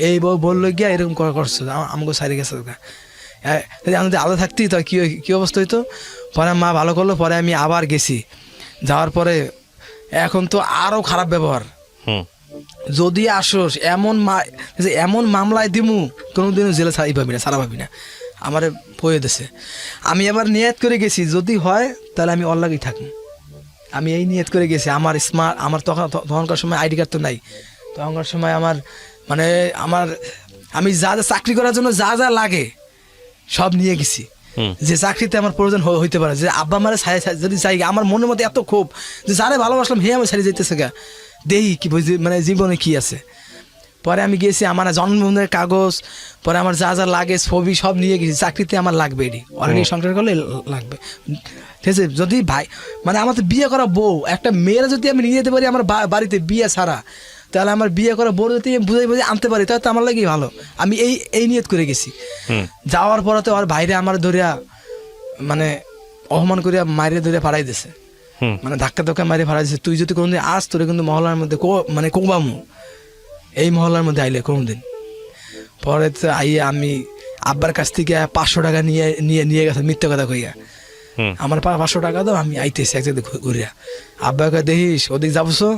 এই বউ বললো গিয়া এরকম করছো, আমাকে সারি গেছে, আমি যদি আলাদা থাকতি তো কি অবস্থা হইতো। পরে মা ভালো করলো, পরে আমি আবার গেছি, যাওয়ার পরে এখন তো আরো খারাপ ব্যবহার, যদি আসোস এমন মামলায় দিমু কোনোদিনও জেলে ছাড়া পাবি না, আমারে পয়ে দিছে। আমি আবার নিয়ত করে গেছি যদি হয় তাহলে আমি ওর লাগেই থাকবো, আমি এই নিয়ত করে গেছি। আমার তখনকার সময় আইডি কার্ড তো নাই, তখনকার সময় মানে আমি যা চাকরি করার জন্য যা লাগে সব নিয়ে গেছি, যে চাকরিতে আমার প্রয়োজন হইতে পারে, যে আব্বা আমার যদি চাই, আমার মনের মধ্যে এত ক্ষোভ যে যারে ভালোবাসলাম হে আমি ছাড়ি যাইতেছে গা, দেই কি মানে জীবনে কি আছে। পরে আমি গেছি, আমার জন্মদিনের কাগজ, পরে আমার যা লাগে ছবি সব নিয়ে গেছি, চাকরিতে আমার লাগবে, এটি অলরেডি সংসার করলে লাগবে, ঠিক আছে। যদি ভাই মানে আমার তো বিয়ে করা বউ, একটা মেয়েরা যদি আমি নিয়ে যেতে পারি আমার বাড়িতে বিয়ে ছাড়া, তাহলে আমার বিয়ে করা বউ যদি বুঝাই আনতে পারি তাহলে তো আমার লাগেই ভালো। আমি এই নিয়ত করে গেছি। যাওয়ার পরে তো আর বাইরে আমার ধরিয়া মানে অপমান করিয়া মারিয়ে ধরিয়া পাড়াই দিছে, মানে ধাক্কা মারিয়ে পাড়াই দিছে, তুই যদি কোনোদিন আস তোরে কিন্তু মহল্লার মধ্যে মানে কোবামু, এই মহল্লার মধ্যে আইলে কোনোদিন। পরে তো আইয়ে আমি আব্বার কাছ থেকে 500 টাকা নিয়ে গেছে, মিথ্যা কথা কইয়া, আমার 500 টাকা দাও আমি আইতেছি এক জায়গায় ঘুরিয়া। আব্বাকে দেখিস ওদিকে যাবছো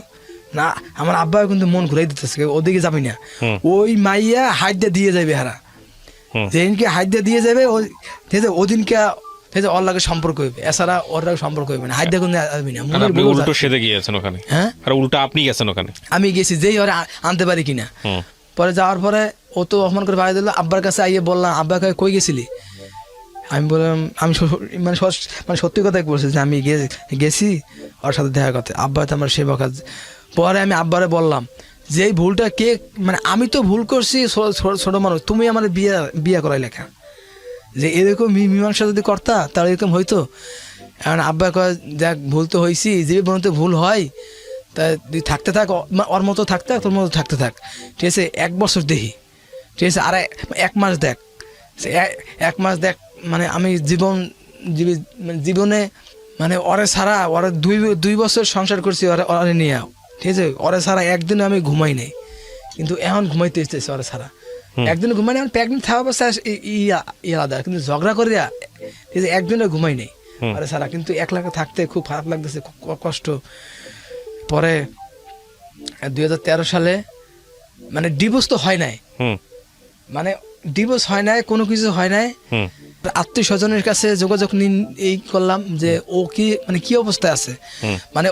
না, আমার আব্বা কিন্তু মন ঘুরাই দিতেছে ওদিকে যাবি না, ওই মাইয়া হাইট দিয়ে যাইবে হারা, যেদিনকে হাত দিয়ে যাবে ওদিনকে ওর লাগে সম্পর্ক হইবে, এছাড়া ওর লাগে সম্পর্ক হইবে না। হাত দিয়ে কোনো আসবি না। উল্টো সেদে গিয়েছেন ওখানে? হ্যাঁ, আর উল্টা আপনি গেছেন ওখানে? আমি গেছি, যেই ওরা আনতে পারি কিনা। পরে যাওয়ার পরে ও তো অপমান করে বাড়ি দিল। আব্বার কাছে আইয়ে বললাম, আব্বা কই গেছিলি? আমি বললাম, আমি মানে সত্যি কথাই বলছি যে আমি গেছি ওর সাথে দেখা করতে। আব্বা তো আমার সেবা কাজ। পরে আমি আব্বারে বললাম যে এই ভুলটা কে, মানে আমি তো ভুল করছি, ছোট মানুষ, তুমি আমার বিয়ে করাই লেখা, যে এরকম মীমাংসা যদি করতা তাহলে এরকম হইতো। এখন আব্বা কয়, দেখ ভুল তো হয়েছি, যে বলতে ভুল হয় তা তুই থাকতে থাক, ওর মতো থাকতে থাক, তোর মতো থাকতে থাক, ঠিক আছে? 1 বছর দেখি, ঠিক আছে? আর 1 মাস দেখ, 1 মাস দেখ, মানে আমি জীবনে মানে ওরে ছাড়া, ওরা 2 বছর সংসার করছি ওরে নিয়ে, ঠিক আছে? ওরে ছাড়া একদিন আমি ঘুমাই নাই, কিন্তু এখন ঘুমাইতে এসতেছে ওরে ছাড়া। একদিন ঘুমাই না, প্রেগনেন্ট থাকা অবস্থায় আলাদা, কিন্তু ঝগড়া করিয়া, ঠিক আছে, একদিনও ঘুমাই নাই ওরে ছাড়া। কিন্তু একলা থাকতে খুব খারাপ লাগতেছে, খুব কষ্ট। পরে 2013 সালে মানে ডিভোর্স তো হয় নাই, মানে ডিভোর্স হয় নাই, কোনো কিছু হয় নাই। আত্মীয় স্বজনের কাছে যোগাযোগ এই করলাম যে ও কি, মানে কি অবস্থায় আছে, মানে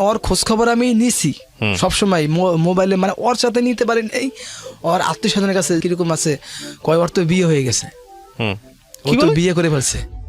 ওর খোঁজ খবর আমি নিছি সবসময় মোবাইলে, মানে ওর সাথে নিতে পারি নাই। ওর আত্মীয় স্বজনের কাছে কিরকম আছে, কয় ওর তো বিয়ে হয়ে গেছে, ও তো বিয়ে করে ফেলছে।